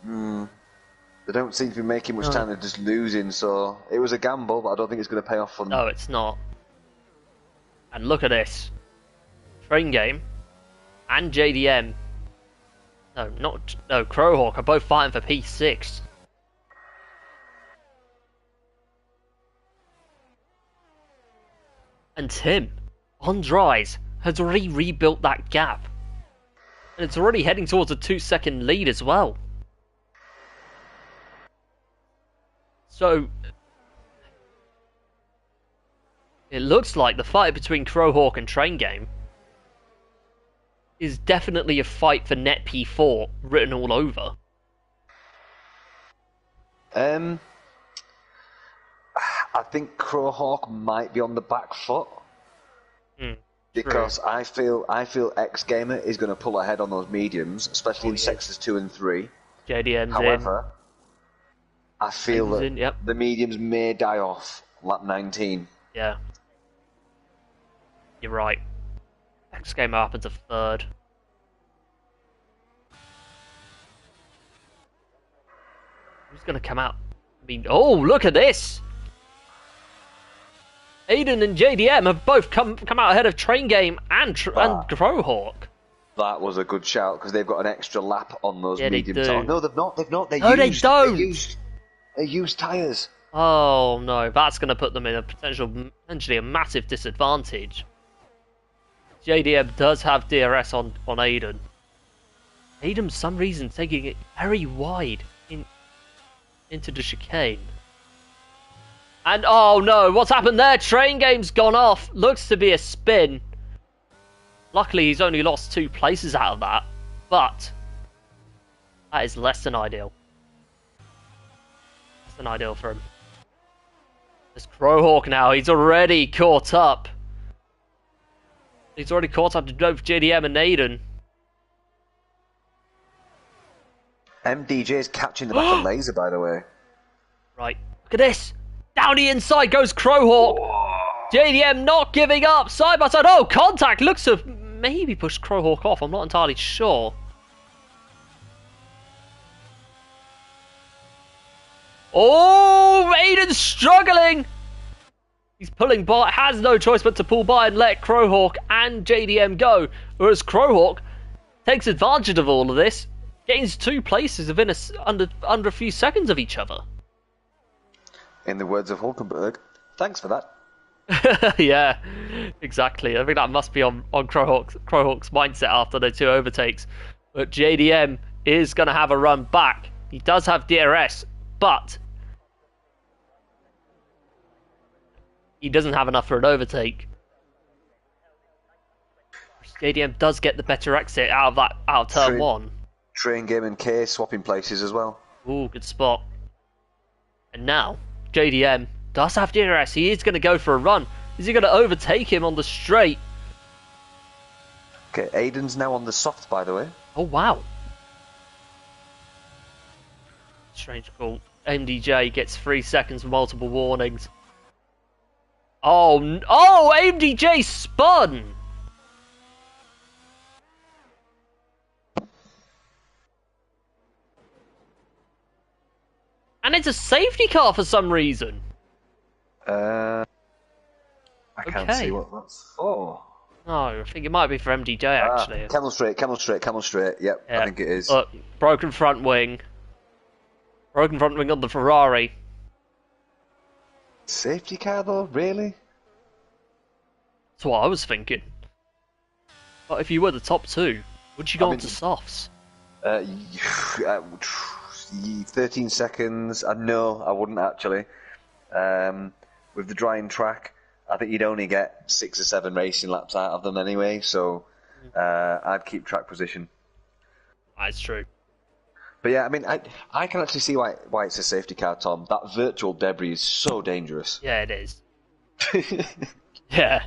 they don't seem to be making much time. They're just losing. So it was a gamble, but I don't think it's going to pay off for them. No, it's not. And look at this. Train Game and JDM. No, Crowhawk are both fighting for P6. And Tim, on dries, has already rebuilt that gap. And it's already heading towards a 2-second lead as well. So, it looks like the fight between Crowhawk and Train Game is definitely a fight for net P4 written all over. I think Crowhawk might be on the back foot because I feel X Gamer is going to pull ahead on those mediums, especially in sectors 2 and 3. JDM's However, I feel that the the mediums may die off lap 19. Yeah, you're right. X Gamer happens a third. Who's going to come out? I mean, oh, look at this! Aiden and JDM have both come out ahead of Train Game and Crowhawk. That was a good shout because they've got an extra lap on those medium tyres. No, they've not. They don't. They used tyres. Oh no, that's going to put them in a potentially a massive disadvantage. JDM does have DRS on Aiden. Aiden, for some reason, taking it very wide into the chicane. And oh no, what's happened there? Train Game's gone off. Looks to be a spin. Luckily, he's only lost 2 places out of that. But that is less than ideal. Less than ideal for him. There's Crowhawk now. He's already caught up. He's already caught up to both JDM and Aiden. MDJ is catching the back of Laser, by the way. Right, look at this. Down the inside goes Crowhawk. JDM not giving up. Side by side. Oh, contact. Looks to have maybe pushed Crowhawk off. I'm not entirely sure. Oh, Aiden's struggling. He's pulling by. Has no choice but to pull by and let Crowhawk and JDM go. Whereas Crowhawk takes advantage of all of this. Gains 2 places within under a few seconds of each other. In the words of Hulkenberg, thanks for that. Yeah, exactly. I think that must be on Crowhawk's mindset after the 2 overtakes. But JDM is going to have a run back. He does have DRS, but he doesn't have enough for an overtake. JDM does get the better exit out of turn 1. Train Game and K swapping places as well. Ooh, good spot. And now JDM does have DRS. He is going to go for a run. Is he going to overtake him on the straight? Okay, Aiden's now on the soft, by the way. Oh, wow. Strange call. MDJ gets 3 seconds with multiple warnings. Oh, MDJ spun! And it's a safety car for some reason. I can't see what that's for. Oh, I think it might be for MDJ actually. Camel straight. Yep, I think it is. Look, broken front wing. Broken front wing on the Ferrari. Safety car though, really? That's what I was thinking. But if you were the top 2, would you go on to softs? 13 seconds. No, I wouldn't actually. With the drying track, I think you'd only get 6 or 7 racing laps out of them anyway, so I'd keep track position. That's true. But yeah, I mean, I can actually see why it's a safety car, Tom. That virtual debris is so dangerous. Yeah, it is. Yeah.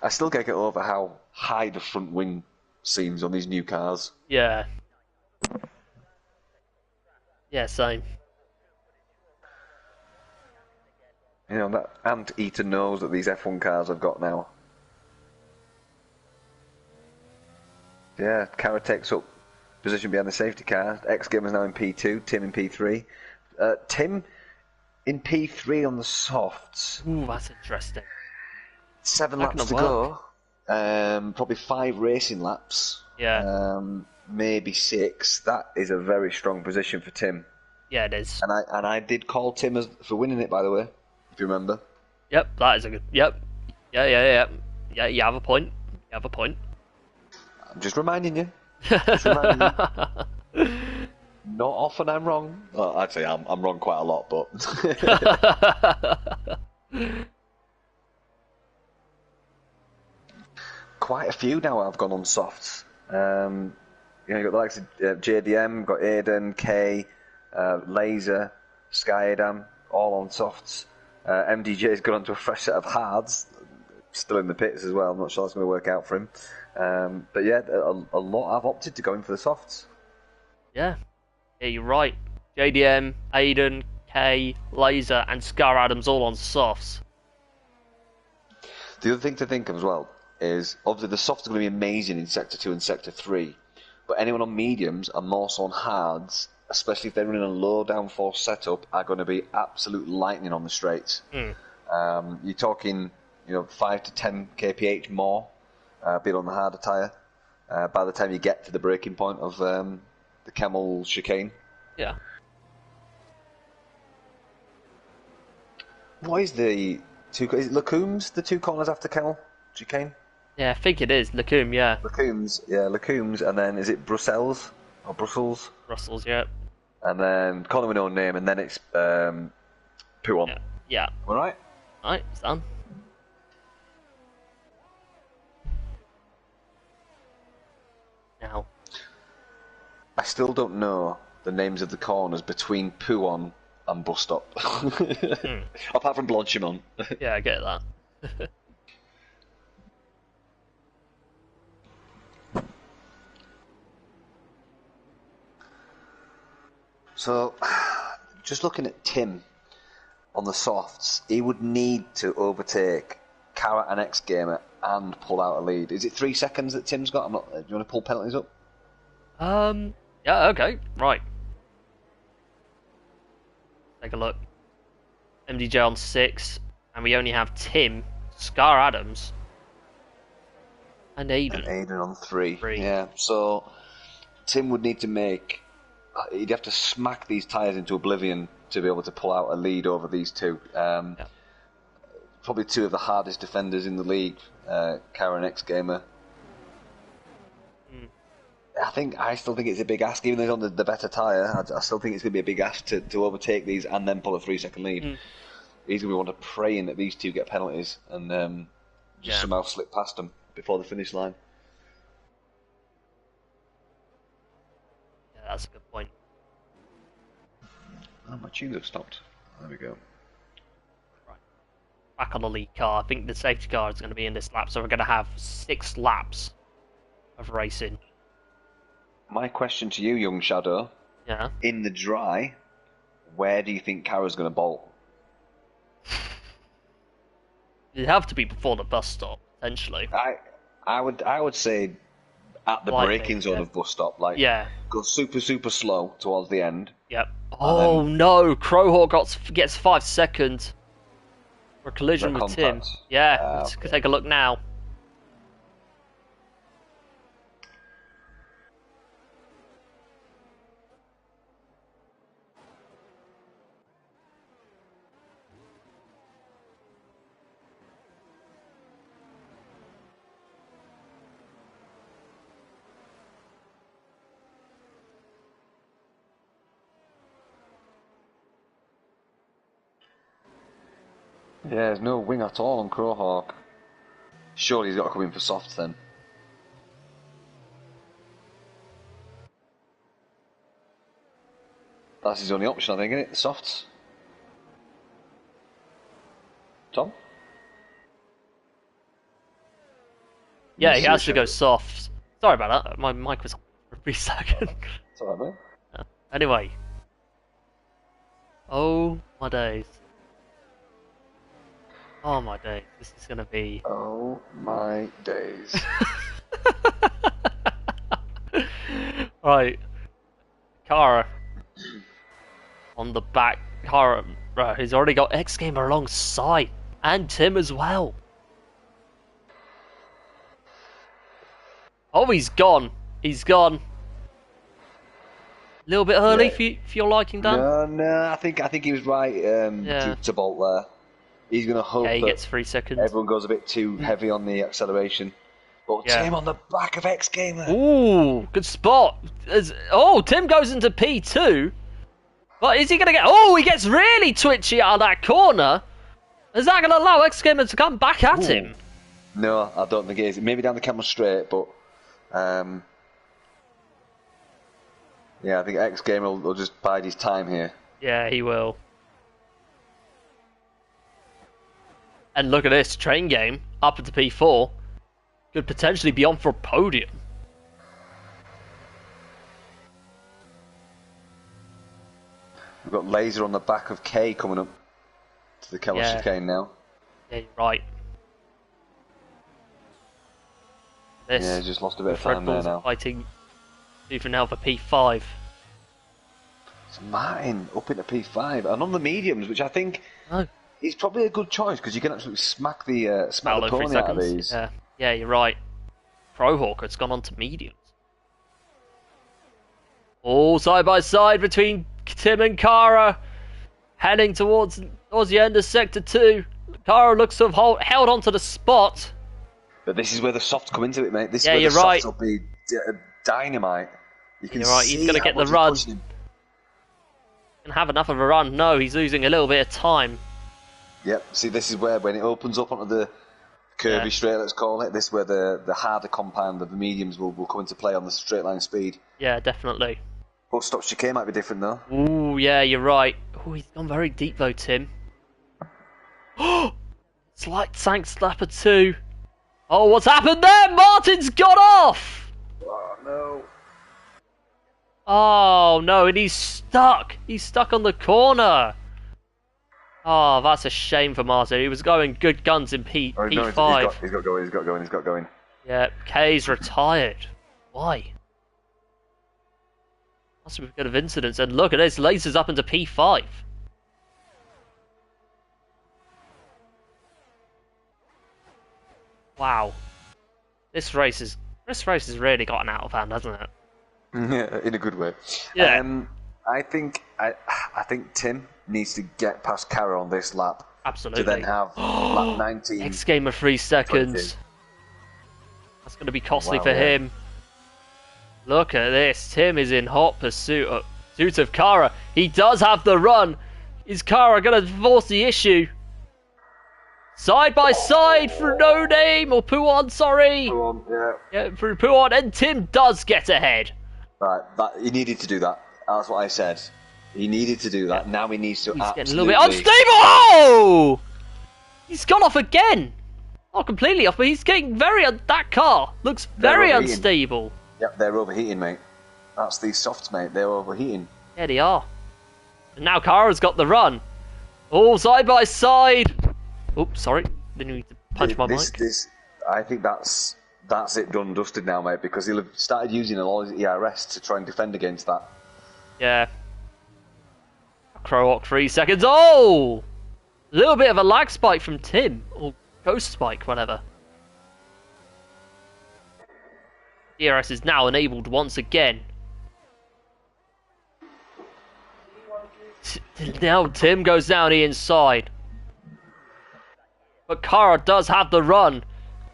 I still can't get over how high the front wing seems on these new cars. Yeah. Yeah, same. You know, that Anteater knows that these F1 cars have got now. Yeah, Cara takes up position behind the safety car. X-Gamer's now in P2, Tim in P3. Tim in P3 on the softs. Ooh, that's interesting. 7 laps to go. Probably 5 racing laps. Yeah. Maybe 6. That is a very strong position for Tim. Yeah, it is. And I did call Tim for winning it, by the way, if you remember. Yep, that is a good. Yep. Yeah. You have a point. I'm just reminding you. Not often I'm wrong. Well, actually, I'm wrong quite a lot, but. Quite a few now I've gone on softs. You got the likes of JDM, got Aiden, K, Laser, Skyadam, all on softs. MDJ's gone onto a fresh set of hards, still in the pits as well. I'm not sure that's going to work out for him. But yeah, a lot have opted to go in for the softs. Yeah, you're right. JDM, Aiden, K, Laser, and Scar Adams all on softs. The other thing to think of as well is obviously the softs are going to be amazing in Sector 2 and Sector 3, but anyone on mediums and more so on hards, especially if they're running a low downforce setup, are going to be absolute lightning on the straights. You're talking 5 to 10 kph more being on the harder tyre by the time you get to the breaking point of the Camel chicane. Yeah. What is the two? Is it Lacombe's, the 2 corners after Camel chicane? Yeah, I think it is. Lacombe, yeah. Lacombe's, and then is it Brussels? Or Brussels? Brussels, yeah. And then corner with no name, and then it's Pouon. Yeah. Alright? Alright, it's done. Now. I still don't know the names of the corners between Pouon and Bus Stop. Apart from Blanchimont. Yeah, I get that. So, just looking at Tim on the softs, he would need to overtake Carrot and X Gamer and pull out a lead. Is it 3 seconds that Tim's got? Do you want to pull penalties up? Yeah, okay, right. Take a look. MDJ on 6, and we only have Tim, Scar Adams, and Aiden. And Aiden on 3. Yeah, so Tim would need to make... He'd have to smack these tyres into oblivion to be able to pull out a lead over these two. Yeah. Probably two of the hardest defenders in the league, Karen X Gamer. I still think it's a big ask, even though he's on the better tyre. I still think it's going to be a big ask to overtake these and then pull a 3-second lead. He's going to want to praying that these two get penalties and just somehow slip past them before the finish line. Yeah, that's a good point. Oh, my tunes have stopped. There we go. Right. Back on the lead car. I think the safety car is going to be in this lap, so we're going to have 6 laps of racing. My question to you, young Shadow. Yeah. In the dry, where do you think Kara's going to bolt? It'd have to be before the bus stop, potentially. I would say at the braking zone of bus stop, go super slow towards the end. Yep. Oh no, Crowhawk gets 5 seconds for a collision with Tim. Yeah, let's take a look now. Yeah, there's no wing at all on Crowhawk. Surely he's got to come in for softs then. That's his only option, I think, isn't it? Softs. Tom? Yeah, he has to go soft. Sorry about that. My mic was on for a brief second. It's alright, mate. Anyway. Oh my days. Oh my days. This is gonna be... Oh my days. Right. Kara. On the back. Kara, bro, he's already got X Gamer alongside. And Tim as well. Oh, he's gone. He's gone. A little bit early for your liking, Dan? No, I think he was right to bolt there. He's going to hope he that gets 3 seconds. Everyone goes a bit too heavy on the acceleration. But Tim on the back of X Gamer. Ooh, good spot. Tim goes into P2. But is he going to get... Oh, he gets really twitchy out of that corner. Is that going to allow X Gamer to come back at him? No, I don't think it is. Maybe down the camera straight, but... yeah, I think X Gamer will just bide his time here. Yeah, he will. And look at this, Train Game, up into P4. Could potentially be on for a podium. We've got Laser on the back of K coming up to the Keller chicane now. Yeah, you're right. Yeah, he's just lost a bit of time there now. Fighting tooth and nail for P5. It's Martin up into P5. And on the mediums, which I think... He's probably a good choice because you can absolutely smack the pony out of these. Yeah, you're right. Crowhawk has gone on to mediums. All side by side between Tim and Kara, heading towards the end of Sector 2. Kara looks to have held onto the spot. But this is where the softs come into it, mate. This is where the softs will be dynamite. You're right. He's going to get the run. Can have enough of a run. No, he's losing a little bit of time. Yep, see this is where when it opens up onto the curvy straight, let's call it, this is where the harder compound of the mediums will come into play on the straight line speed. Yeah, definitely. But stop chicane might be different though. Ooh, yeah, you're right. Oh, he's gone very deep though, Tim. Slight tank slapper 2. Oh, what's happened there? Martin's got off! Oh no. Oh no, and he's stuck. He's stuck on the corner. Oh, that's a shame for Martin. He was going good guns in Oh, no, P5. he's got going. Yeah, K's retired. Why? Must be because of incidents. And look at this, lasers up into P5. Wow. This race has really gotten out of hand, hasn't it? Yeah, in a good way. Yeah. I think Tim needs to get past Kara on this lap. Absolutely. To then have lap 19. X game of 3 seconds. 20. That's going to be costly Wow, for yeah. him. Look at this. Tim is in hot pursuit of Kara. He does have the run. Is Kara going to force the issue? Side by side through No Name or Puon, sorry. Puon, yeah. Yeah, through Puon, and Tim does get ahead. Right, he needed to do that. That's what I said. He needed to do that. Now he needs to He's absolutely... getting a little bit unstable. Oh! He's gone off again. Not completely off, but he's getting that car looks very unstable. Yep, they're overheating, mate. That's these softs, mate. They're overheating. Yeah, they are. And now Kara's got the run. All side by side. Oops, sorry. Didn't need to punch my mic. I think that's it done dusted now, mate, because he'll have started using a lot of his ERS to try and defend against that. Yeah. Crowhawk 3 seconds. Oh! A little bit of a lag spike from Tim. Or ghost spike, whatever. DRS is now enabled once again. Now Tim goes down the inside. But Kara does have the run.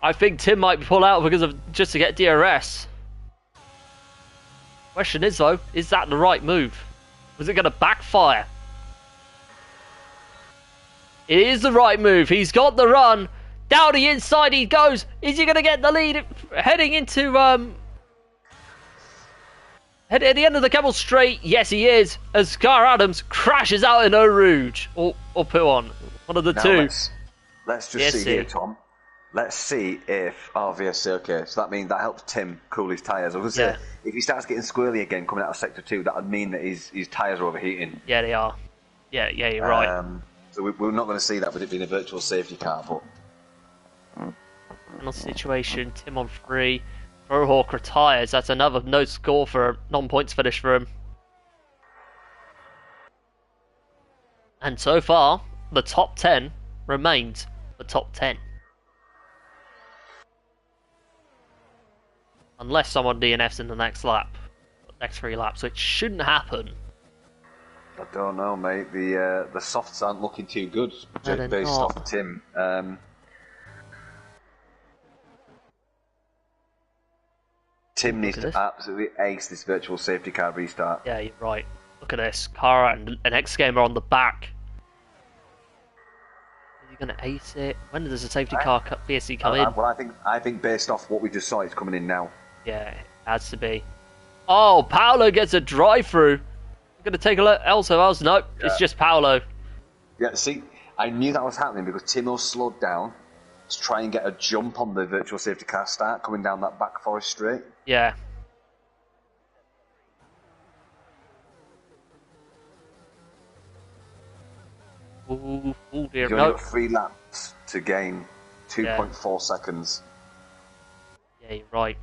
I think Tim might pull out because of just to get DRS. Question is though, is that the right move? Was it going to backfire? It is the right move. He's got the run. Down the inside he goes. Is he going to get the lead? Heading into at the end of the Keppel Straight, yes he is. As Scar Adams crashes out in Eau Rouge or Puon, one of the two. Let's just see here, Tom. Let's see if RVS okay. So that means that helps Tim cool his tyres. I was going to say, if he starts getting squirrely again coming out of Sector 2, that would mean that his tyres are overheating. Yeah, they are. Yeah, you're right. So we're not going to see that with it being a virtual safety car, but... Final situation, Tim on 3. Crowhawk retires. That's another no score for a non-points finish for him. And so far, the top 10 remains the top 10. Unless someone DNFs in the next lap. Next 3 laps, which shouldn't happen. I don't know, mate. The softs aren't looking too good based off Tim. Tim needs to absolutely ace this virtual safety car restart. Yeah, you're right. Look at this. Kara and an X-Gamer on the back. Is he going to ace it? When does the safety car BSC come in? Well, I think based off what we just saw, it's coming in now. Yeah, it has to be. Oh, Paolo gets a drive-through. I'm going to take a look elsewhere. Nope, it's just Paolo. Yeah, see, I knew that was happening because Timo slowed down to try and get a jump on the virtual safety car start coming down that back forest straight. Yeah. Ooh, dear. You've only got 3 laps to gain 2.4 seconds. Yeah, you're right.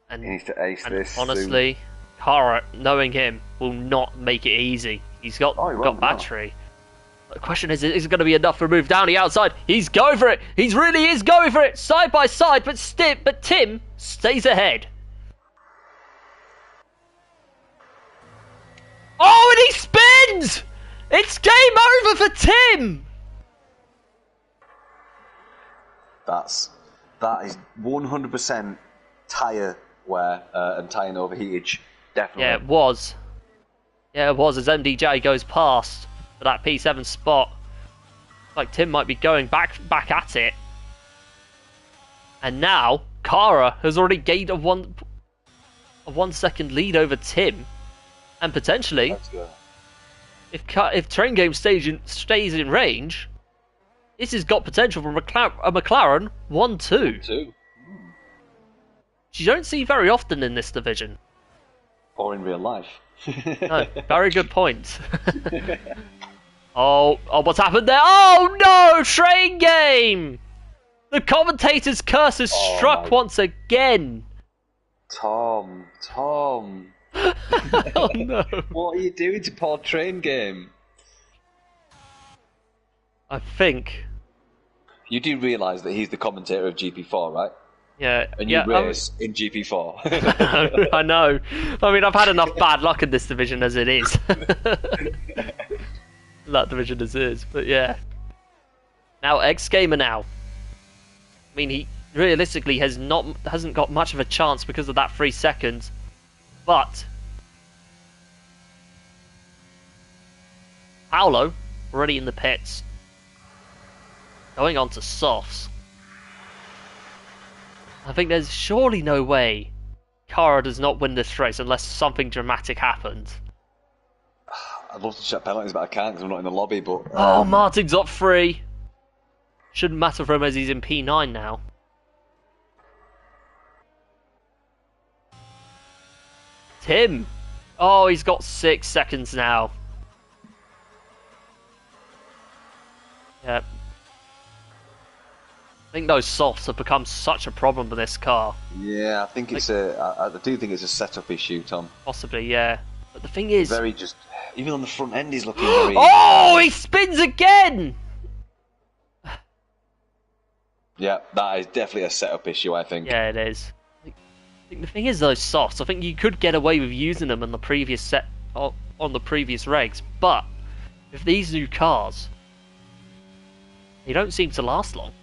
And he needs to ace this. Honestly, Kara, knowing him, will not make it easy. He's got battery. The question is it going to be enough for a move down the outside? He's going for it. He really is going for it. Side by side, but Tim stays ahead. Oh, and he spins! It's game over for Tim! That is 100% tyre wear and tyre overheatage. Definitely. Yeah, it was. Yeah, it was as MDJ goes past for that P7 spot. Like Tim might be going back at it. And now Kara has already gained a 1 second lead over Tim. And potentially, if Train Game stays in range, this has got potential for a McLaren 1-2. you don't see very often in this division. Or in real life. No, very good point. Oh, what's happened there? Oh no, train game! The commentator's curse is struck once again. Tom. Oh no. What are you doing to poor train game? I think. You do realise that he's the commentator of GP4, right? Yeah. And you race in GP4. I know. I mean, I've had enough bad luck in this division as it is. That division as is, but yeah. Now, X-Gamer now. I mean, he realistically hasn't got much of a chance because of that 3 seconds. But Paolo, already in the pits. Going on to softs. I think there's surely no way Cara does not win this race unless something dramatic happens. I'd love to check penalties, but I can't because I'm not in the lobby. But oh, Martin's up 3. Shouldn't matter for him as he's in P9 now. Tim. Oh, he's got 6 seconds now. Yep. I think those softs have become such a problem with this car. Yeah, I think it's I do think it's a setup issue, Tom. Possibly, yeah. But the thing is, very just even on the front end, he's looking very. Oh, he spins again! Yeah, that is definitely a setup issue, I think. Yeah, it is. I think the thing is, those softs, I think you could get away with using them on the previous on the previous regs, but with these new cars, they don't seem to last long.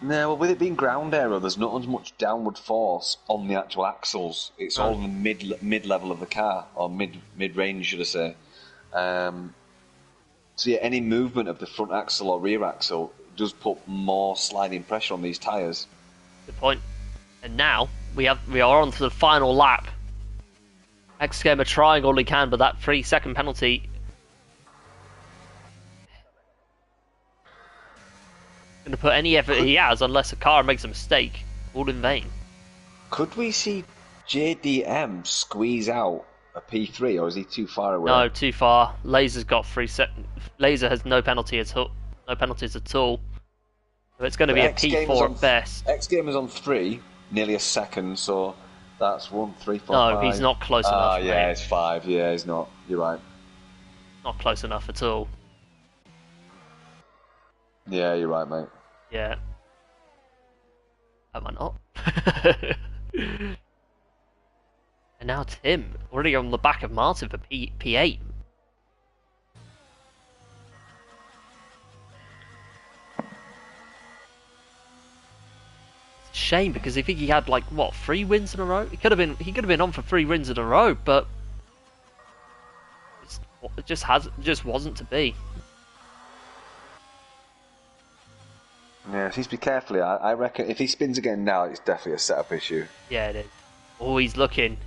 No, well, with it being ground aero, there's not as much downward force on the actual axles. It's all in the mid level of the car, or mid range, should I say. So yeah, any movement of the front axle or rear axle does put more sliding pressure on these tyres. Good point. And now we are on to the final lap. X-Gamer trying all he can, but that 3-second penalty going to put any effort he has, unless a car makes a mistake, all in vain. Could we see JDM squeeze out a P3, or is he too far away? No, too far. Laser's got 3 seconds. Laser has no penalty at all. No penalties at all. So it's going to be a P4 at best. X-Gamer's on 3, nearly a second, so that's 1, 3, 4, no, 5. He's not close enough. Yeah, it's 5. Yeah, he's not. You're right. Not close enough at all. Yeah, you're right, mate. Yeah. Am I not? And now Tim, already on the back of Martin for P8. It's a shame, because I think he had like what, 3 wins in a row? He could have been on for 3 wins in a row, but it just wasn't to be. Yeah, if he's be carefully, I reckon if he spins again now, it's definitely a setup issue. Yeah, it is. Oh, he's looking.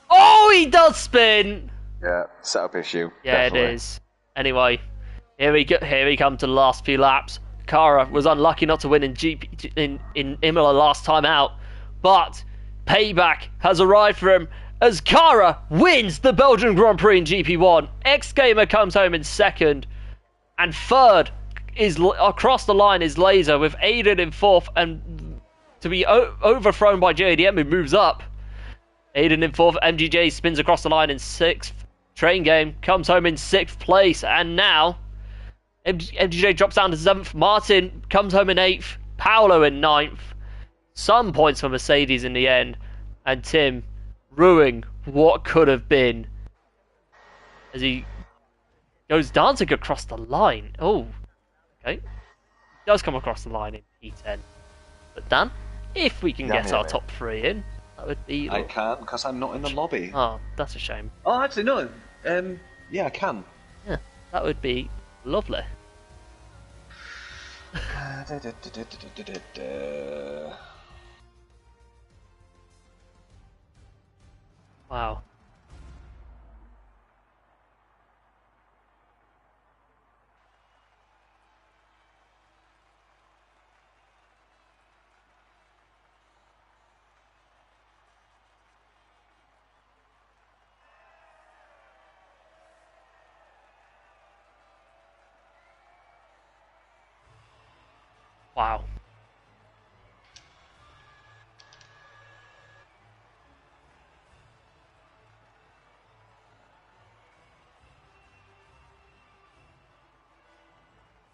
Oh, he does spin! Yeah, setup issue. Yeah, definitely. It is. Anyway, here we come to the last few laps. Cara was unlucky not to win in Imola last time out, but payback has arrived for him as Cara wins the Belgian Grand Prix in GP1. X-Gamer comes home in 2nd, and 3rd is across the line is Laser, with Aiden in 4th, and to be overthrown by JDM, who moves up. Aiden in 4th, MGJ spins across the line in 6th. Train Game comes home in 6th place, and now MGJ drops down to 7th. Martin comes home in 8th. Paolo in 9th. Some points for Mercedes in the end, and Tim ruining what could have been as he goes dancing across the line. Oh, okay. He does come across the line in P10. But Dan, if we can get our top 3 in, that would be... I can't, because I'm not in the lobby. Oh, that's a shame. Oh, actually, no. Yeah, I can. Yeah, that would be lovely. Wow. Wow.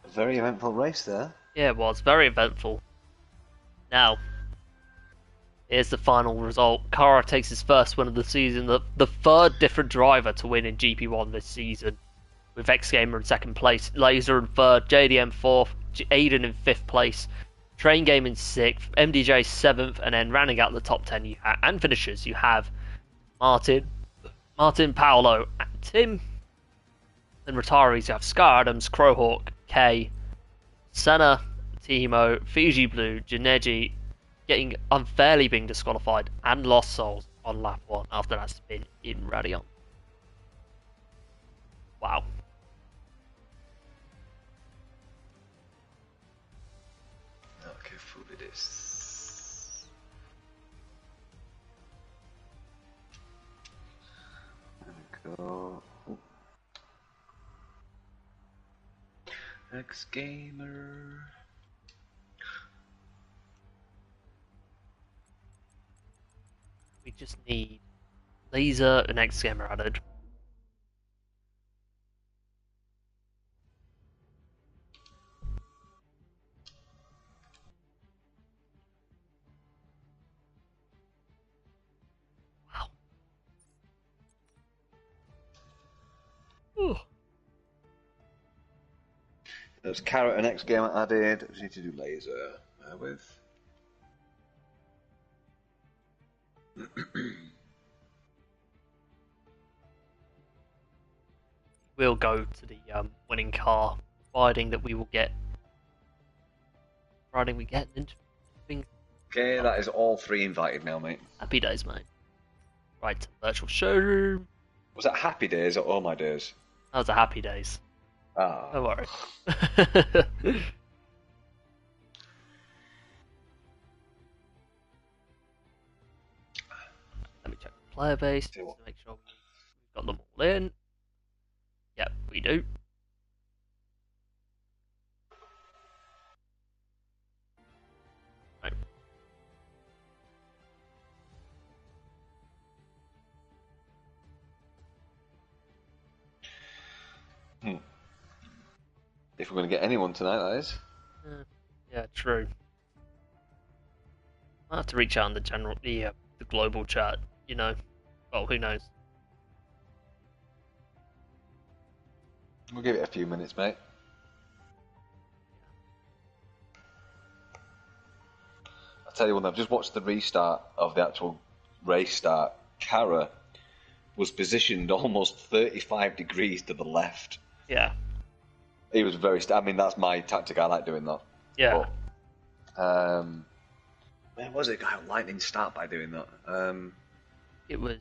A very eventful race there. Yeah, it was very eventful. Now, here's the final result. Kara takes his first win of the season, the third different driver to win in GP1 this season, with X Gamer in second place, Laser in third, JDM fourth, Aiden in fifth place, Train Game in sixth, MDJ seventh, and then rounding out the top 10 and finishers, you have Martin, Paolo, Tim, and retirees you have Scar Adams, Crowhawk, Kay, Senna, Timo, Fiji Blue, Janeji, getting unfairly being disqualified, and Lost Souls on lap 1 after that spin in Radion. Wow. Okay, through this. There we go. X Gamer. We just need Laser and X Gamer added. Wow. Ooh. There's Carrot and X Gamer added. We need to do Laser with. We'll go to the winning car, providing we get an interview. Okay, that is all 3 invited now, mate. Happy days, mate. Right, to the virtual showroom. Was that Happy Days or Oh My Days? That was a happy days. Ah. Don't worry. Let me check the player base to make sure we've got them all in. Yep, we do. Right. If we're going to get anyone tonight, that is. Yeah, true. I'll have to reach out in the global chat, you know. Well, who knows? We'll give it a few minutes, mate. I'll tell you what, I've just watched the restart of the actual race start. Kara was positioned almost 35 degrees to the left. Yeah. He was very... I mean, that's my tactic. I like doing that. Yeah. But, where was it? Guy lightning start by doing that. It was...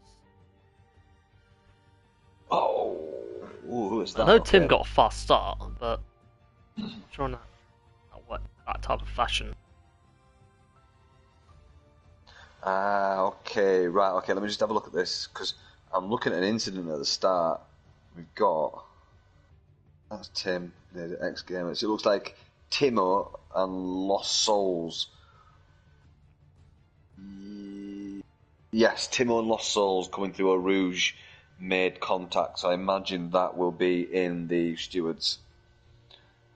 Oh, who was that? I know Tim got a fast start, but I'm sure not that type of fashion. Okay, right, okay, let me just have a look at this, because I'm looking at an incident at the start. We've got... That's Tim, the X-Gamer. So it looks like Timo and Lost Souls. Yes, Timo and Lost Souls coming through a Rouge made contact, so I imagine that will be in the stewards.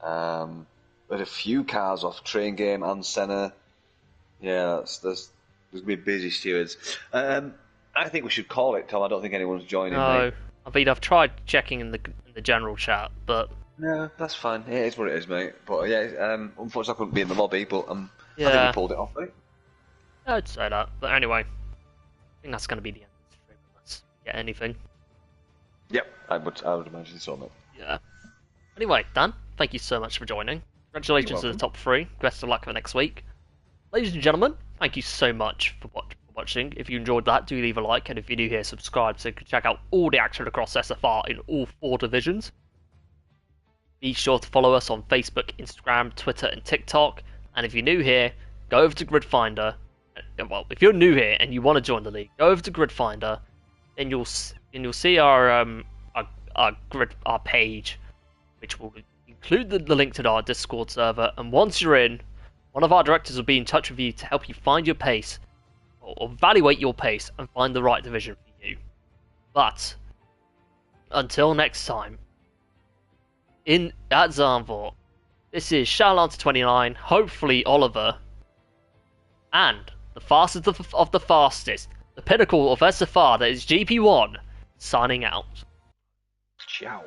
There's a few cars off Train Game and Senna. Yeah, there's going to be busy stewards. I think we should call it, Tom. I don't think anyone's joining. No, mate. I mean I've tried checking in the general chat, but no, that's fine. It is what it is, mate. But yeah, unfortunately I couldn't be in the lobby, but I think yeah, we pulled it off, mate. I'd say that. But anyway, I think that's going to be the end of the stream unless we get anything. Yep, I would imagine so, mate. Yeah. Anyway, Dan, thank you so much for joining. Congratulations to the top 3. Best of luck for next week. Ladies and gentlemen, thank you so much for watching watching. If you enjoyed that, do leave a like, and if you're new here, subscribe so you can check out all the action across SFR in all 4 divisions. Be sure to follow us on Facebook, Instagram, Twitter, and TikTok. And if you're new here, go over to Grid Finder. Well, if you're new here and you want to join the league, go over to Grid Finder. Then you'll see our page, which will include the link to our Discord server. And once you're in, one of our directors will be in touch with you to help you find your pace, or evaluate your pace, and find the right division for you. But until next time, at Zandvoort, this is Shalancer29, hopefully Oliver, and the fastest of the fastest, the pinnacle of SFR that is GP1, signing out. Ciao.